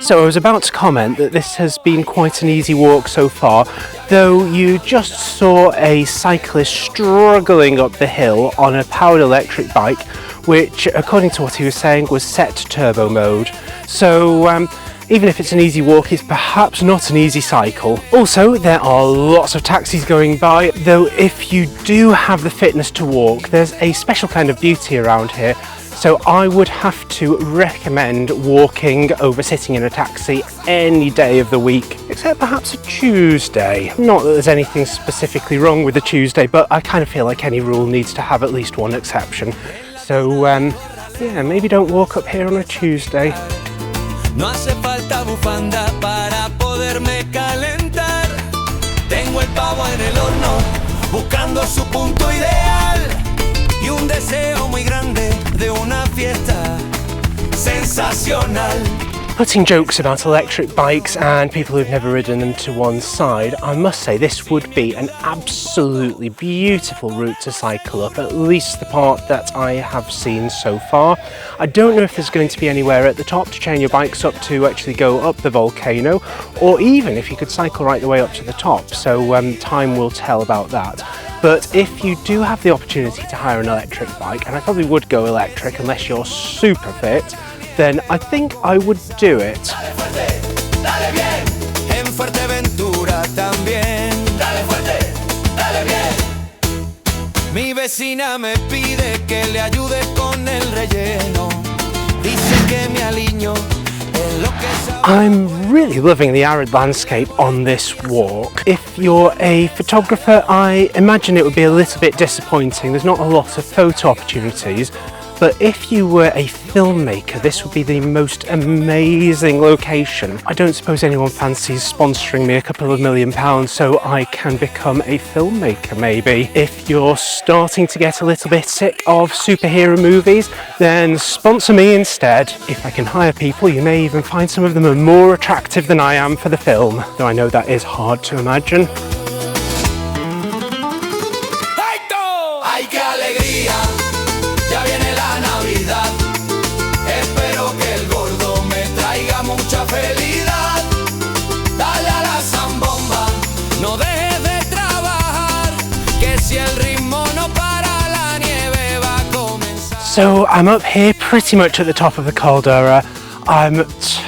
So I was about to comment that this has been quite an easy walk so far, though you just saw a cyclist struggling up the hill on a powered electric bike, which, according to what he was saying, was set to turbo mode. So even if it's an easy walk, it's perhaps not an easy cycle. Also, there are lots of taxis going by, though if you do have the fitness to walk, there's a special kind of beauty around here. So I would have to recommend walking over sitting in a taxi any day of the week, except perhaps a Tuesday. Not that there's anything specifically wrong with a Tuesday, but I kind of feel like any rule needs to have at least one exception. So, yeah, maybe don't walk up here on a Tuesday. No hace falta bufanda para poderme calentar. Tengo el pavo en el horno, buscando su punto ideal. Y un deseo muy grande de una fiesta sensacional. Putting jokes about electric bikes and people who've never ridden them to one side, I must say this would be an absolutely beautiful route to cycle up, at least the part that I have seen so far. I don't know if there's going to be anywhere at the top to chain your bikes up to actually go up the volcano, or even if you could cycle right the way up to the top, so time will tell about that. But if you do have the opportunity to hire an electric bike, and I probably would go electric unless you're super fit, then I think I would do it. Dale fuerte, dale bien. En Fuerteventura también. Dale fuerte, dale bien. Mi vecina me pide que le ayude con el relleno. Dice que me aliño en lo que sabe. I'm really loving the arid landscape on this walk. If you're a photographer, I imagine it would be a little bit disappointing. There's not a lot of photo opportunities. But if you were a filmmaker, this would be the most amazing location. I don't suppose anyone fancies sponsoring me a couple of £1 million so I can become a filmmaker maybe. If you're starting to get a little bit sick of superhero movies, then sponsor me instead. If I can hire people, you may even find some of them are more attractive than I am for the film, though I know that is hard to imagine. ¡Ay, qué alegría! Ya viene la Navidad. Espero que el gordo me traiga mucha felicidad. Dale a la zambomba, no dejes de trabajar, que si el ritmo no para, la nieve va a comenzar. So I'm up here pretty much at the top of the caldera. I'm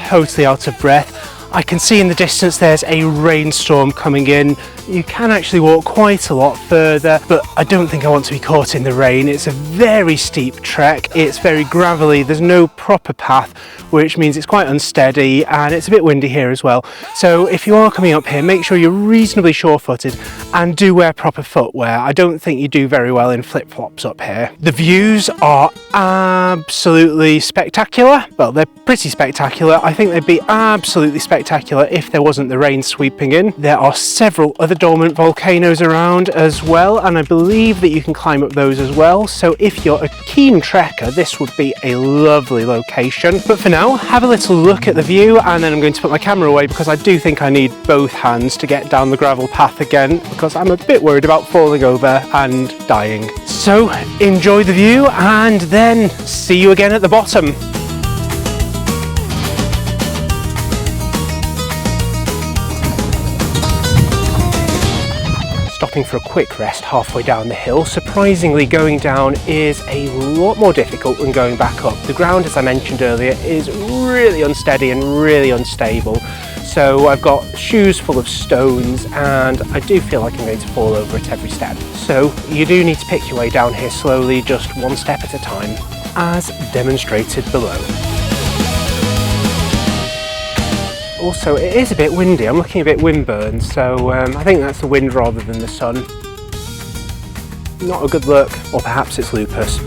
totally out of breath. I can see in the distance there's a rainstorm coming in. You can actually walk quite a lot further, but I don't think I want to be caught in the rain. It's a very steep trek, it's very gravelly, there's no proper path, which means it's quite unsteady and it's a bit windy here as well. So if you are coming up here, make sure you're reasonably sure-footed and do wear proper footwear. I don't think you do very well in flip-flops up here. The views are absolutely spectacular. Well, they're pretty spectacular. I think they'd be absolutely spectacular if there wasn't the rain sweeping in. There are several other dormant volcanoes around as well, and I believe that you can climb up those as well. So if you're a keen trekker, this would be a lovely location. But for now, have a little look at the view, and then I'm going to put my camera away because I do think I need both hands to get down the gravel path again, because I'm a bit worried about falling over and dying. So enjoy the view and then see you again at the bottom. Stopping for a quick rest halfway down the hill. Surprisingly, going down is a lot more difficult than going back up. The ground, as I mentioned earlier, is really unsteady and really unstable. So I've got shoes full of stones and I do feel like I'm going to fall over at every step. So you do need to pick your way down here slowly, just one step at a time, as demonstrated below. Also, it is a bit windy. I'm looking a bit windburned, so I think that's the wind rather than the sun. Not a good look, or perhaps it's lupus.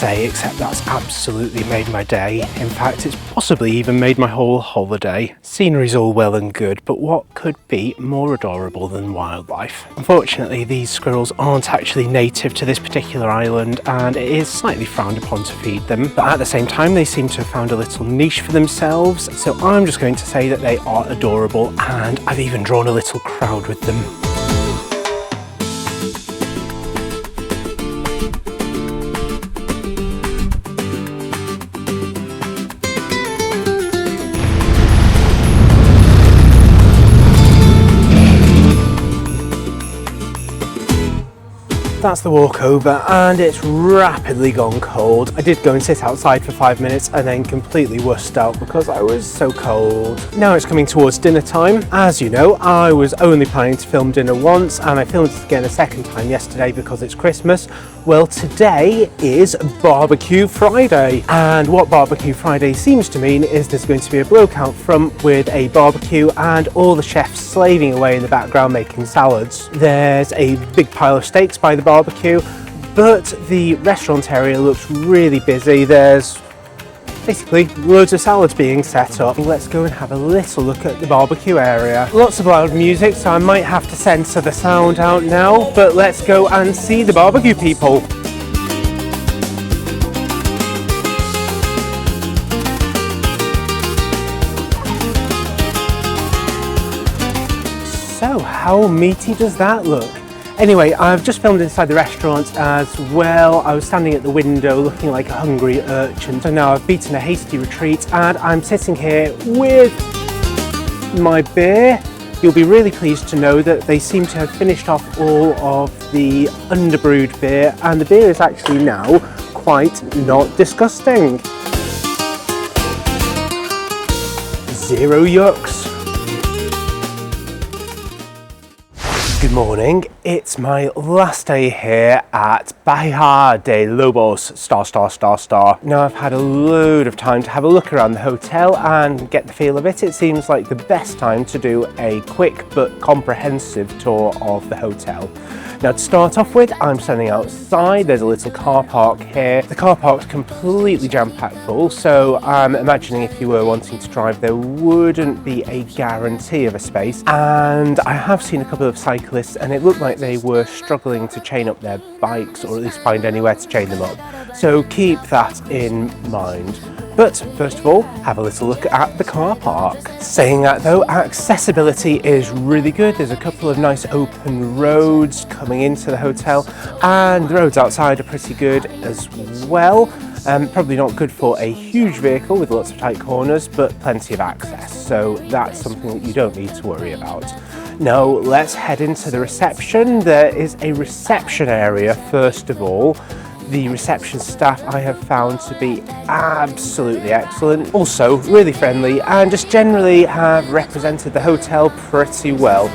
Except that's absolutely made my day. In fact, it's possibly even made my whole holiday. Scenery's all well and good, but what could be more adorable than wildlife? Unfortunately, these squirrels aren't actually native to this particular island, and it is slightly frowned upon to feed them, but at the same time they seem to have found a little niche for themselves, so I'm just going to say that they are adorable, and I've even drawn a little crowd with them. That's the walk over, and it's rapidly gone cold. I did go and sit outside for 5 minutes and then completely wussed out because I was so cold. Now it's coming towards dinner time. As you know, I was only planning to film dinner once, and I filmed it again a second time yesterday because it's Christmas. Well, today is Barbecue Friday, and what Barbecue Friday seems to mean is there's going to be a bloke out front with a barbecue and all the chefs slaving away in the background making salads. There's a big pile of steaks by the barbecue, but the restaurant area looks really busy. There's basically loads of salads being set up. Let's go and have a little look at the barbecue area. Lots of loud music, so I might have to censor the sound out now, but let's go and see the barbecue people. So how meaty does that look? Anyway, I've just filmed inside the restaurant as well. I was standing at the window looking like a hungry urchin. So now I've beaten a hasty retreat and I'm sitting here with my beer. You'll be really pleased to know that they seem to have finished off all of the underbrewed beer, and the beer is actually now quite not disgusting. Zero yucks. Good morning, it's my last day here at Bahia De Lobos Now I've had a load of time to have a look around the hotel and get the feel of it. It seems like the best time to do a quick but comprehensive tour of the hotel. Now to start off with, I'm standing outside. There's a little car park here. The car park's completely jam-packed full, so I'm imagining if you were wanting to drive there wouldn't be a guarantee of a space. And I have seen a couple of cyclists and it looked like they were struggling to chain up their bikes, or at least find anywhere to chain them up. So keep that in mind. But first of all, have a little look at the car park. Saying that though, accessibility is really good. There's a couple of nice open roads coming into the hotel, and the roads outside are pretty good as well. Probably not good for a huge vehicle with lots of tight corners, but plenty of access. So that's something that you don't need to worry about. Now let's head into the reception. There is a reception area first of all. The reception staff I have found to be absolutely excellent, also really friendly, and just generally have represented the hotel pretty well.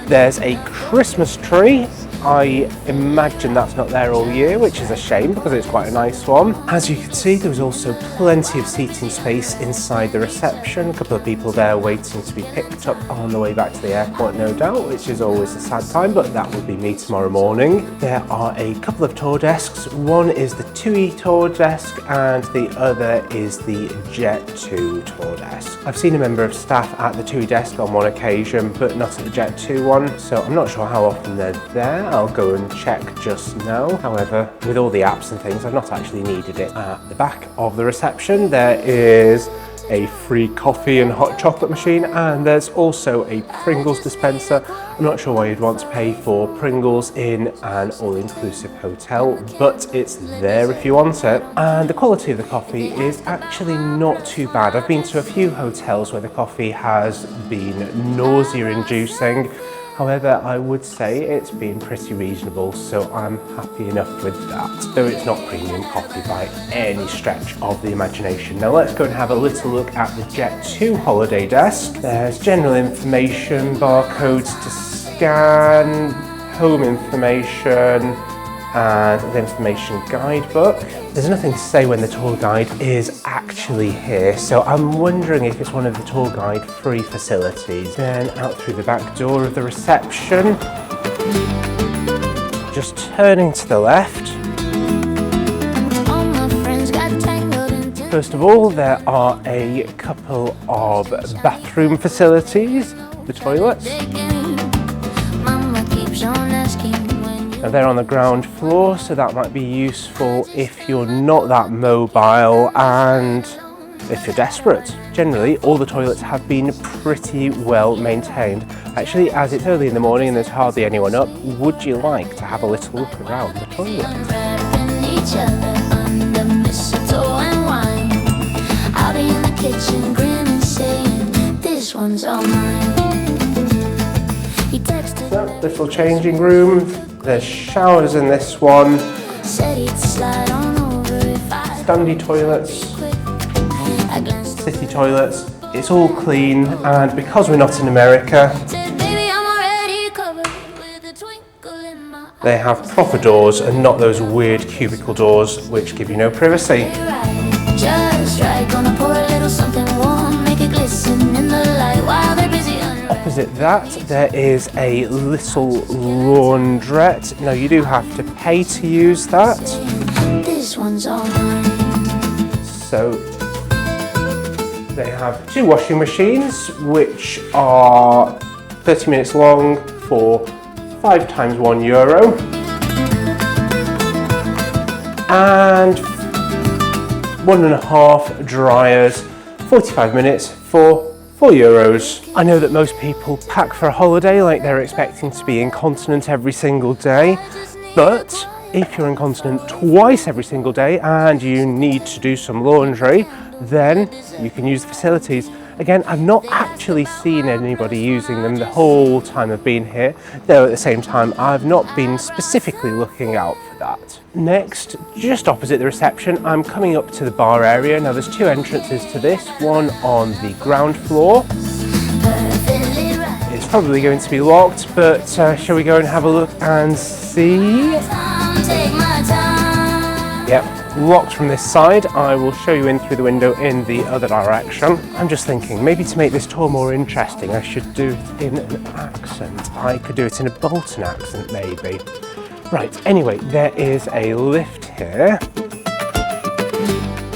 There's a Christmas tree. I imagine that's not there all year, which is a shame because it's quite a nice one. As you can see, there was also plenty of seating space inside the reception. A couple of people there waiting to be picked up on the way back to the airport, no doubt, which is always a sad time, but that would be me tomorrow morning. There are a couple of tour desks. One is the TUI tour desk and the other is the Jet 2 tour desk. I've seen a member of staff at the TUI desk on one occasion, but not at the Jet 2 one, so I'm not sure how often they're there. I'll go and check just now. However, with all the apps and things, I've not actually needed it. At the back of the reception, there is a free coffee and hot chocolate machine, and there's also a Pringles dispenser. I'm not sure why you'd want to pay for Pringles in an all-inclusive hotel, but it's there if you want it. And the quality of the coffee is actually not too bad. I've been to a few hotels where the coffee has been nausea-inducing. However, I would say it's been pretty reasonable, so I'm happy enough with that. Though it's not premium coffee by any stretch of the imagination. Now let's go and have a little look at the Jet 2 holiday desk. There's general information, barcodes to scan, home information, and the information guidebook. There's nothing to say when the tour guide is actually here, so I'm wondering if it's one of the tour guide free facilities. Then out through the back door of the reception, just turning to the left. First of all, there are a couple of bathroom facilities, the toilets. Now they're on the ground floor, so that might be useful if you're not that mobile and if you're desperate. Generally, all the toilets have been pretty well maintained. Actually, as it's early in the morning and there's hardly anyone up, would you like to have a little look around the toilet? So little changing room. There's showers in this one. Standy toilets. City toilets. It's all clean, and because we're not in America, they have proper doors and not those weird cubicle doors which give you no privacy. Opposite that, there is a little laundrette. Now you do have to pay to use that. So they have 2 washing machines which are 30 minutes long for 5 times €1, and 1.5 dryers, 45 minutes for €4. I know that most people pack for a holiday like they're expecting to be incontinent every single day, but if you're incontinent twice every single day and you need to do some laundry, then you can use the facilities. Again, I've not actually seen anybody using them the whole time I've been here, though at the same time I've not been specifically looking out for that. Next, just opposite the reception, I'm coming up to the bar area. Now there's 2 entrances to this, one on the ground floor. It's probably going to be locked, but shall we go and have a look and see? Yep. Locked from this side. I will show you in through the window in the other direction. I'm just thinking, maybe to make this tour more interesting, I should do it in an accent. I could do it in a Bolton accent, maybe. Right, anyway, there is a lift here.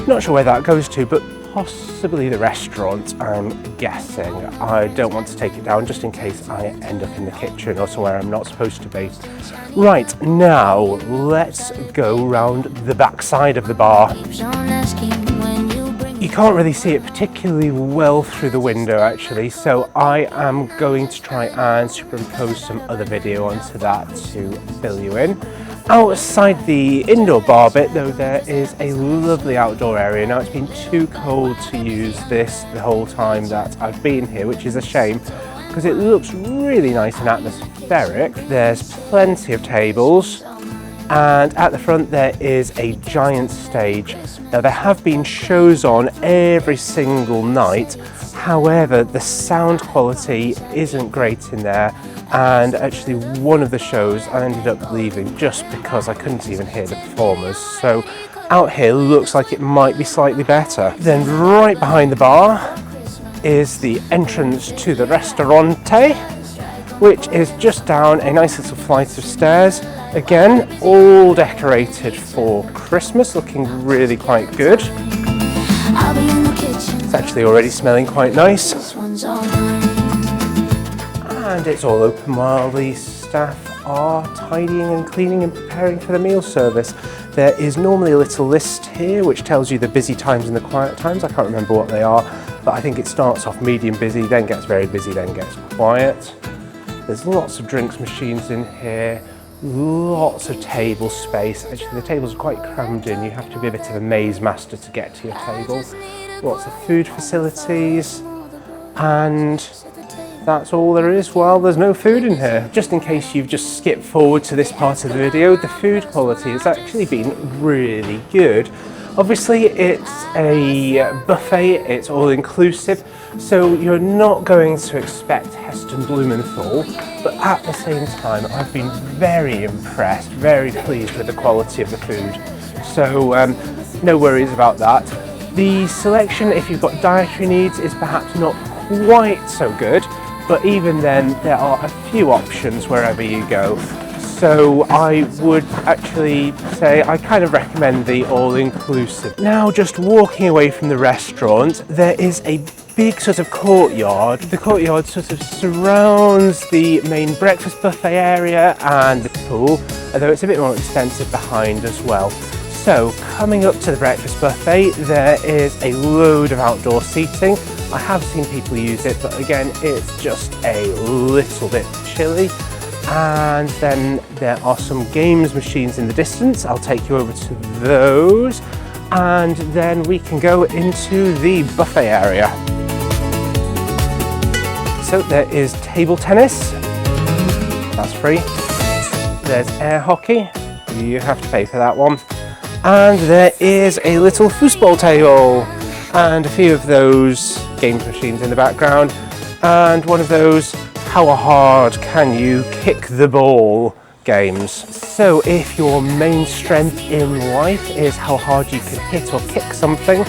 Not sure where that goes to, but possibly the restaurant, I'm guessing. I don't want to take it down just in case I end up in the kitchen or somewhere I'm not supposed to be. Right, now let's go round the back side of the bar. You can't really see it particularly well through the window actually, so I am going to try and superimpose some other video onto that to fill you in. Outside the indoor bar bit though, there is a lovely outdoor area. Now it's been too cold to use this the whole time that I've been here, which is a shame because it looks really nice and atmospheric. There's plenty of tables, and at the front there is a giant stage. Now there have been shows on every single night, however the sound quality isn't great in there, and actually one of the shows I ended up leaving just because I couldn't even hear the performers. So out here looks like it might be slightly better. Then right behind the bar is the entrance to the restaurante, which is just down a nice little flight of stairs. Again, all decorated for Christmas, looking really quite good. It's actually already smelling quite nice. And it's all open while the staff are tidying and cleaning and preparing for the meal service. There is normally a little list here which tells you the busy times and the quiet times. I can't remember what they are, but I think it starts off medium busy, then gets very busy, then gets quiet. There's lots of drinks machines in here, lots of table space. Actually the tables are quite crammed in, you have to be a bit of a maze master to get to your table. Lots of food facilities, and that's all there is. Well, there's no food in here. Just in case you've just skipped forward to this part of the video, the food quality has actually been really good. Obviously it's a buffet, it's all inclusive, so you're not going to expect Heston Blumenthal, but at the same time I've been very impressed, very pleased with the quality of the food. So no worries about that. The selection, if you've got dietary needs, is perhaps not quite so good, but even then there are a few options wherever you go. So I would actually say I kind of recommend the all-inclusive. Now just walking away from the restaurant, there is a big sort of courtyard. The courtyard sort of surrounds the main breakfast buffet area and the pool, although it's a bit more extensive behind as well. So coming up to the breakfast buffet, there is a load of outdoor seating. I have seen people use it, but again, it's just a little bit chilly. And then there are some games machines in the distance. I'll take you over to those, and then we can go into the buffet area. So there is table tennis, that's free. There's air hockey, you have to pay for that one. And there is a little foosball table and a few of those games machines in the background, and one of those how hard can you kick the ball games. So if your main strength in life is how hard you can hit or kick something,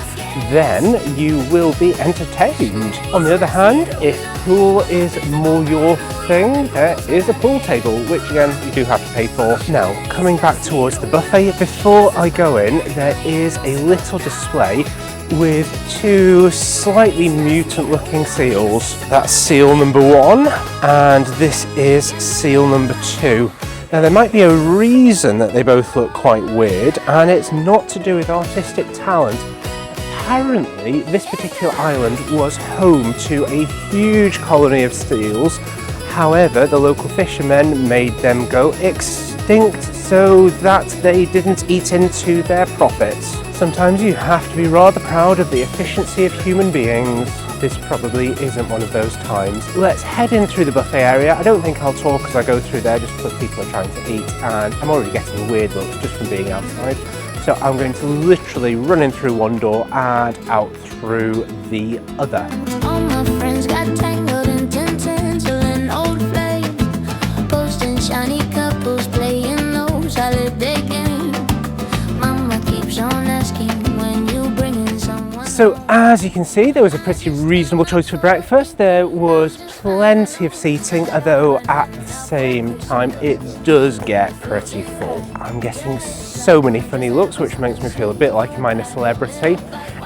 then you will be entertained. On the other hand, if pool is more your thing, there is a pool table, which again you do have to pay for. Now, coming back towards the buffet, before I go in, there is a little display with two slightly mutant looking seals. That's seal number 1 and this is seal number 2. Now there might be a reason that they both look quite weird, and it's not to do with artistic talent. Apparently this particular island was home to a huge colony of seals. However, the local fishermen made them go extinct so that they didn't eat into their profits. Sometimes you have to be rather proud of the efficiency of human beings. This probably isn't one of those times. Let's head in through the buffet area. I don't think I'll talk as I go through there just because people are trying to eat, and I'm already getting weird looks just from being outside. So I'm going to literally run in through one door and out through the other. All my friends got tangled in tinsel old flames, posting shiny couples playing those holiday games. Mama keeps on asking when you bringing someone. So as you can see, there was a pretty reasonable choice for breakfast. There was plenty of seating, although at the same time it does get pretty full. I'm getting so many funny looks, which makes me feel a bit like a minor celebrity.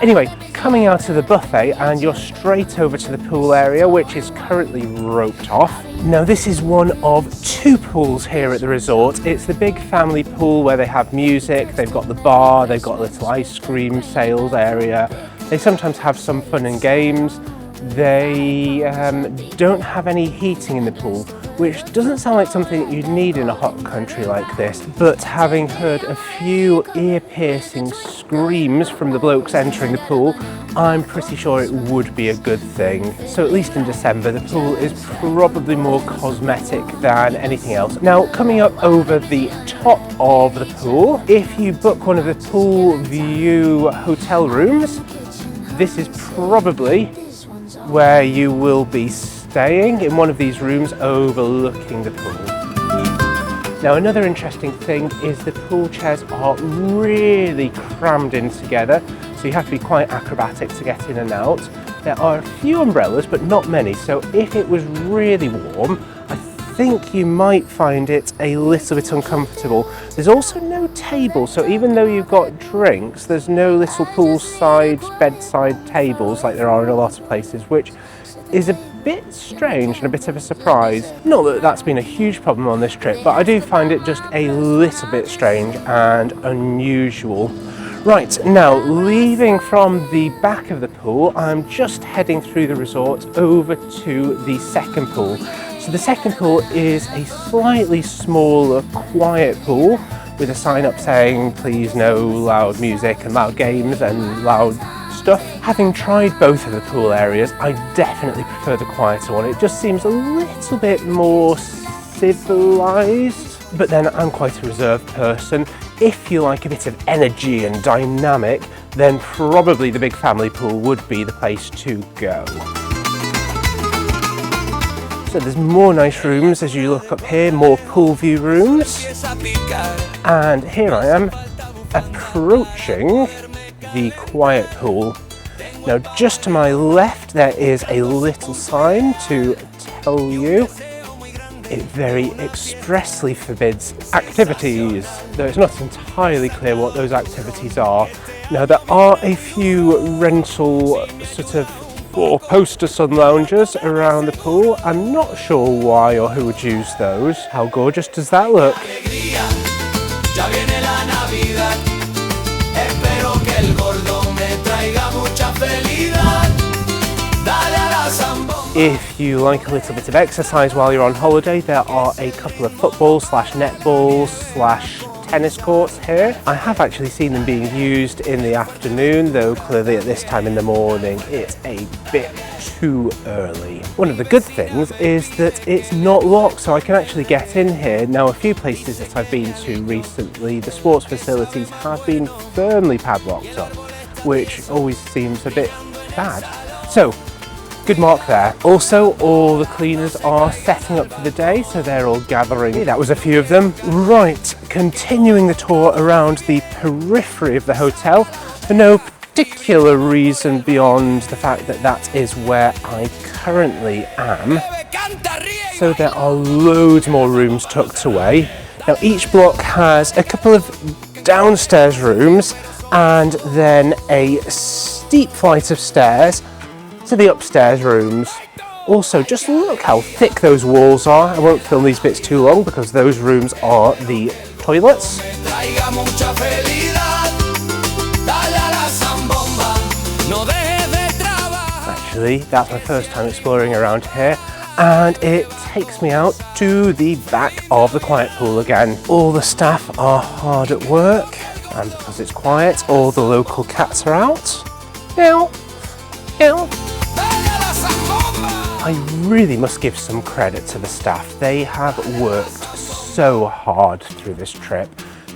Anyway, coming out of the buffet and you're straight over to the pool area, which is currently roped off. Now this is one of 2 pools here at the resort. It's the big family pool where they have music, they've got the bar, they've got a little ice cream sales area. They sometimes have some fun and games. They don't have any heating in the pool, which doesn't sound like something that you'd need in a hot country like this, but having heard a few ear-piercing screams from the blokes entering the pool, I'm pretty sure it would be a good thing. So at least in December, the pool is probably more cosmetic than anything else. Now, coming up over the top of the pool, if you book one of the pool view hotel rooms, this is probably where you will be staying, in one of these rooms overlooking the pool. Now another interesting thing is the pool chairs are really crammed in together, so you have to be quite acrobatic to get in and out. There are a few umbrellas, but not many, so if it was really warm, I think you might find it a little bit uncomfortable. There's also no table, so even though you've got drinks, there's no little poolside, bedside tables like there are in a lot of places, which is a bit strange and a bit of a surprise. Not that that's been a huge problem on this trip, but I do find it just a little bit strange and unusual. Right, now leaving from the back of the pool, I'm just heading through the resort over to the second pool. So the second pool is a slightly smaller, quiet pool with a sign up saying please no loud music and loud games and loud stuff. Having tried both of the pool areas, I definitely prefer the quieter one. It just seems a little bit more civilized, but then I'm quite a reserved person. If you like a bit of energy and dynamic, then probably the big family pool would be the place to go. So there's more nice rooms as you look up here, more pool view rooms. And here I am approaching the quiet pool. Now just to my left there is a little sign to tell you it very expressly forbids activities, though it's not entirely clear what those activities are. Now there are a few rental sort of four-poster sun loungers around the pool. I'm not sure why or who would use those. How gorgeous does that look? If you like a little bit of exercise while you're on holiday, there are a couple of football / netball / tennis courts here. I have actually seen them being used in the afternoon, though clearly at this time in the morning it's a bit too early. One of the good things is that it's not locked, so I can actually get in here. Now, a few places that I've been to recently, the sports facilities have been firmly padlocked up, which always seems a bit bad. So, good mark there. Also, all the cleaners are setting up for the day, so they're all gathering. That was a few of them. Right, continuing the tour around the periphery of the hotel for no particular reason beyond the fact that that is where I currently am. So there are loads more rooms tucked away. Now, each block has a couple of downstairs rooms and then a steep flight of stairs to the upstairs rooms. Also, just look how thick those walls are. I won't film these bits too long because those rooms are the toilets. Actually, that's my first time exploring around here, and it takes me out to the back of the quiet pool again. All the staff are hard at work, and because it's quiet, all the local cats are out. Meow, meow. I really must give some credit to the staff. They have worked so hard through this trip.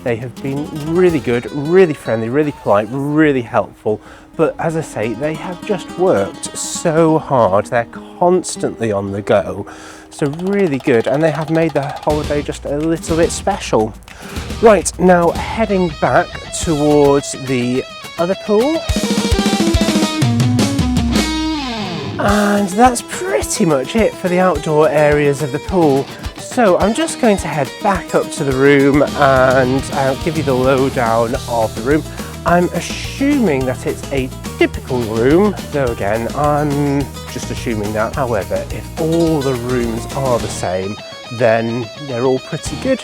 They have been really good, really friendly, really polite, really helpful. But as I say, they have just worked so hard. They're constantly on the go. So really good, and they have made the holiday just a little bit special. Right, now heading back towards the other pool. And that's pretty much it for the outdoor areas of the pool. So I'm just going to head back up to the room and I'll give you the lowdown of the room. I'm assuming that it's a typical room, though again, I'm just assuming that. However, if all the rooms are the same, then they're all pretty good.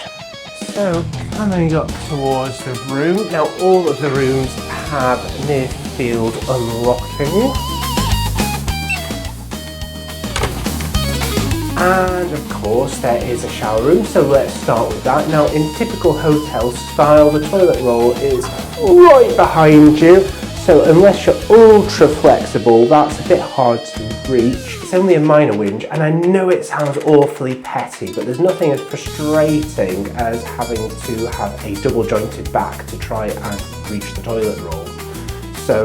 So coming up towards the room. Now, all of the rooms have near field unlocking. And of course there is a shower room, so let's start with that. Now, in typical hotel style, the toilet roll is right behind you, so unless you're ultra flexible, that's a bit hard to reach. It's only a minor whinge, and I know it sounds awfully petty, but there's nothing as frustrating as having to have a double jointed back to try and reach the toilet roll. So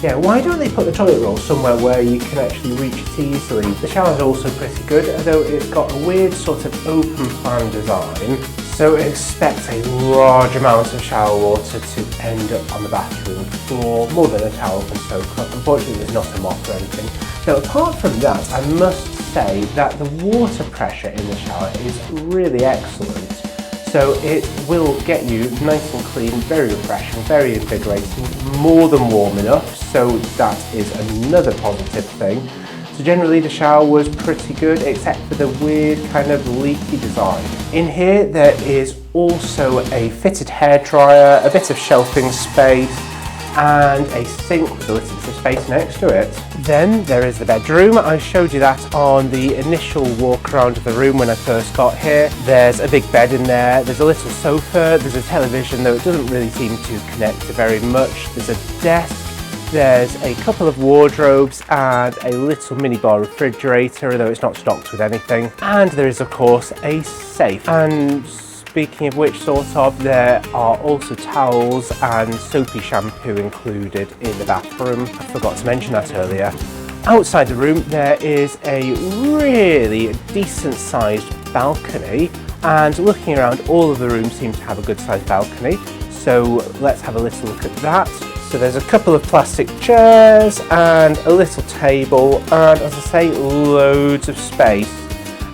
yeah, why don't they put the toilet roll somewhere where you can actually reach it easily? The shower's also pretty good, although it's got a weird sort of open plan design. So expect a large amount of shower water to end up on the bathroom floor, more than a towel can soak up. Unfortunately, there's not a mop or anything. Now, apart from that, I must say that the water pressure in the shower is really excellent. So it will get you nice and clean, very refreshing, very invigorating, more than warm enough. So that is another positive thing. So generally the shower was pretty good, except for the weird kind of leaky design. In here there is also a fitted hairdryer, a bit of shelving space, and a sink with a little bit of space next to it. Then there is the bedroom. I showed you that on the initial walk around of the room when I first got here. There's a big bed in there, there's a little sofa, there's a television, though it doesn't really seem to connect to very much. There's a desk, there's a couple of wardrobes and a little minibar refrigerator, though it's not stocked with anything. And there is of course a safe. And speaking of which, there are also towels and soapy shampoo included in the bathroom. I forgot to mention that earlier. Outside the room there is a really decent sized balcony, and looking around, all of the rooms seem to have a good sized balcony. So let's have a little look at that. So there's a couple of plastic chairs and a little table, and as I say, loads of space.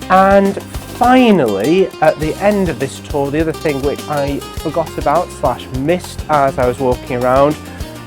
And finally, at the end of this tour, the other thing which I forgot about / missed as I was walking around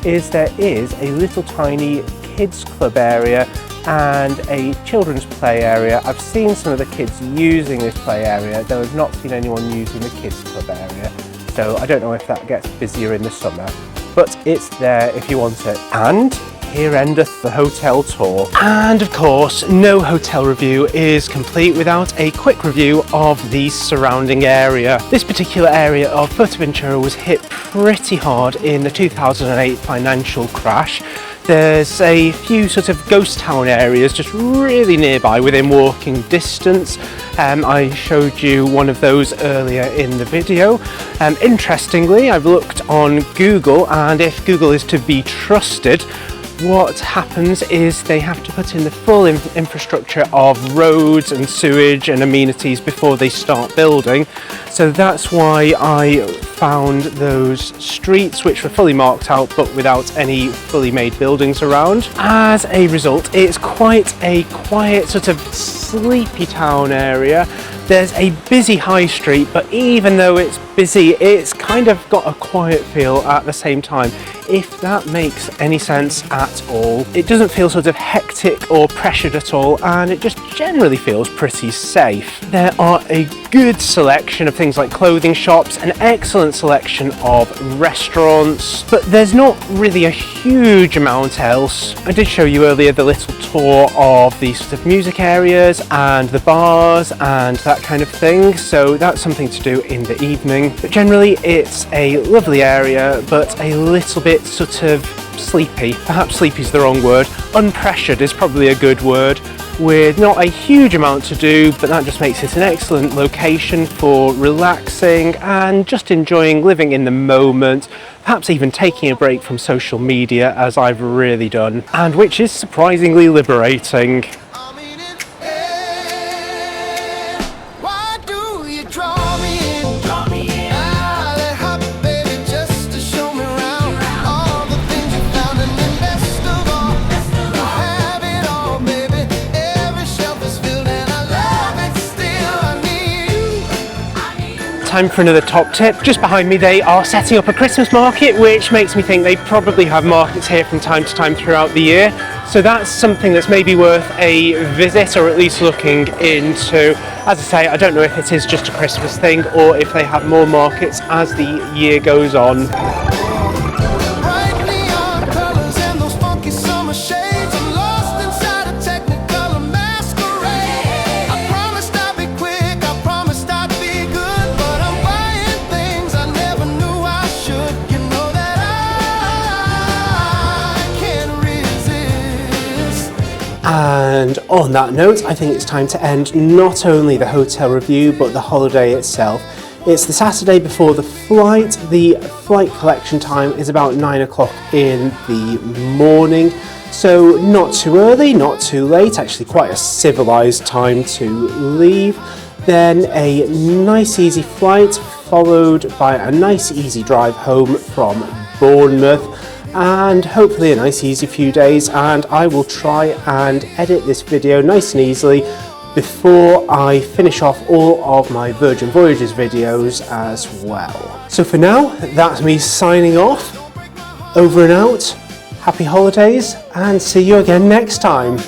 is there is a little tiny kids club area and a children's play area. I've seen some of the kids using this play area, though I've not seen anyone using the kids club area. So I don't know if that gets busier in the summer, but it's there if you want it. And here endeth the hotel tour. And of course, no hotel review is complete without a quick review of the surrounding area. This particular area of Fuerteventura was hit pretty hard in the 2008 financial crash. There's a few sort of ghost town areas just really nearby within walking distance. I showed you one of those earlier in the video. Interestingly, I've looked on Google, and if Google is to be trusted, what happens is they have to put in the full infrastructure of roads and sewage and amenities before they start building. So that's why I found those streets which were fully marked out but without any fully made buildings around. As a result, it's quite a quiet, sort of sleepy town area. There's a busy high street, but even though it's busy, it's kind of got a quiet feel at the same time, if that makes any sense at all. It doesn't feel sort of hectic or pressured at all, and it just generally feels pretty safe. There are a good selection of things like clothing shops, an excellent selection of restaurants, but there's not really a huge amount else. I did show you earlier the little tour of the sort of music areas and the bars and that kind of thing, so that's something to do in the evening. But generally it's a lovely area, but a little bit sort of sleepy. Perhaps sleepy is the wrong word. Unpressured is probably a good word, with not a huge amount to do, but that just makes it an excellent location for relaxing and just enjoying living in the moment, perhaps even taking a break from social media, as I've really done, and which is surprisingly liberating. Time for another top tip. Just behind me they are setting up a Christmas market, which makes me think they probably have markets here from time to time throughout the year. So that's something that's maybe worth a visit, or at least looking into. As I say, I don't know if it is just a Christmas thing or if they have more markets as the year goes on. And on that note, I think it's time to end not only the hotel review but the holiday itself. It's the Saturday before the flight. The flight collection time is about 9 o'clock in the morning, so not too early, not too late, actually quite a civilized time to leave. Then a nice easy flight followed by a nice easy drive home from Bournemouth, and hopefully a nice easy few days, and I will try and edit this video nice and easily before I finish off all of my Virgin Voyages videos as well. So for now, that's me signing off. Over and out, happy holidays, and see you again next time.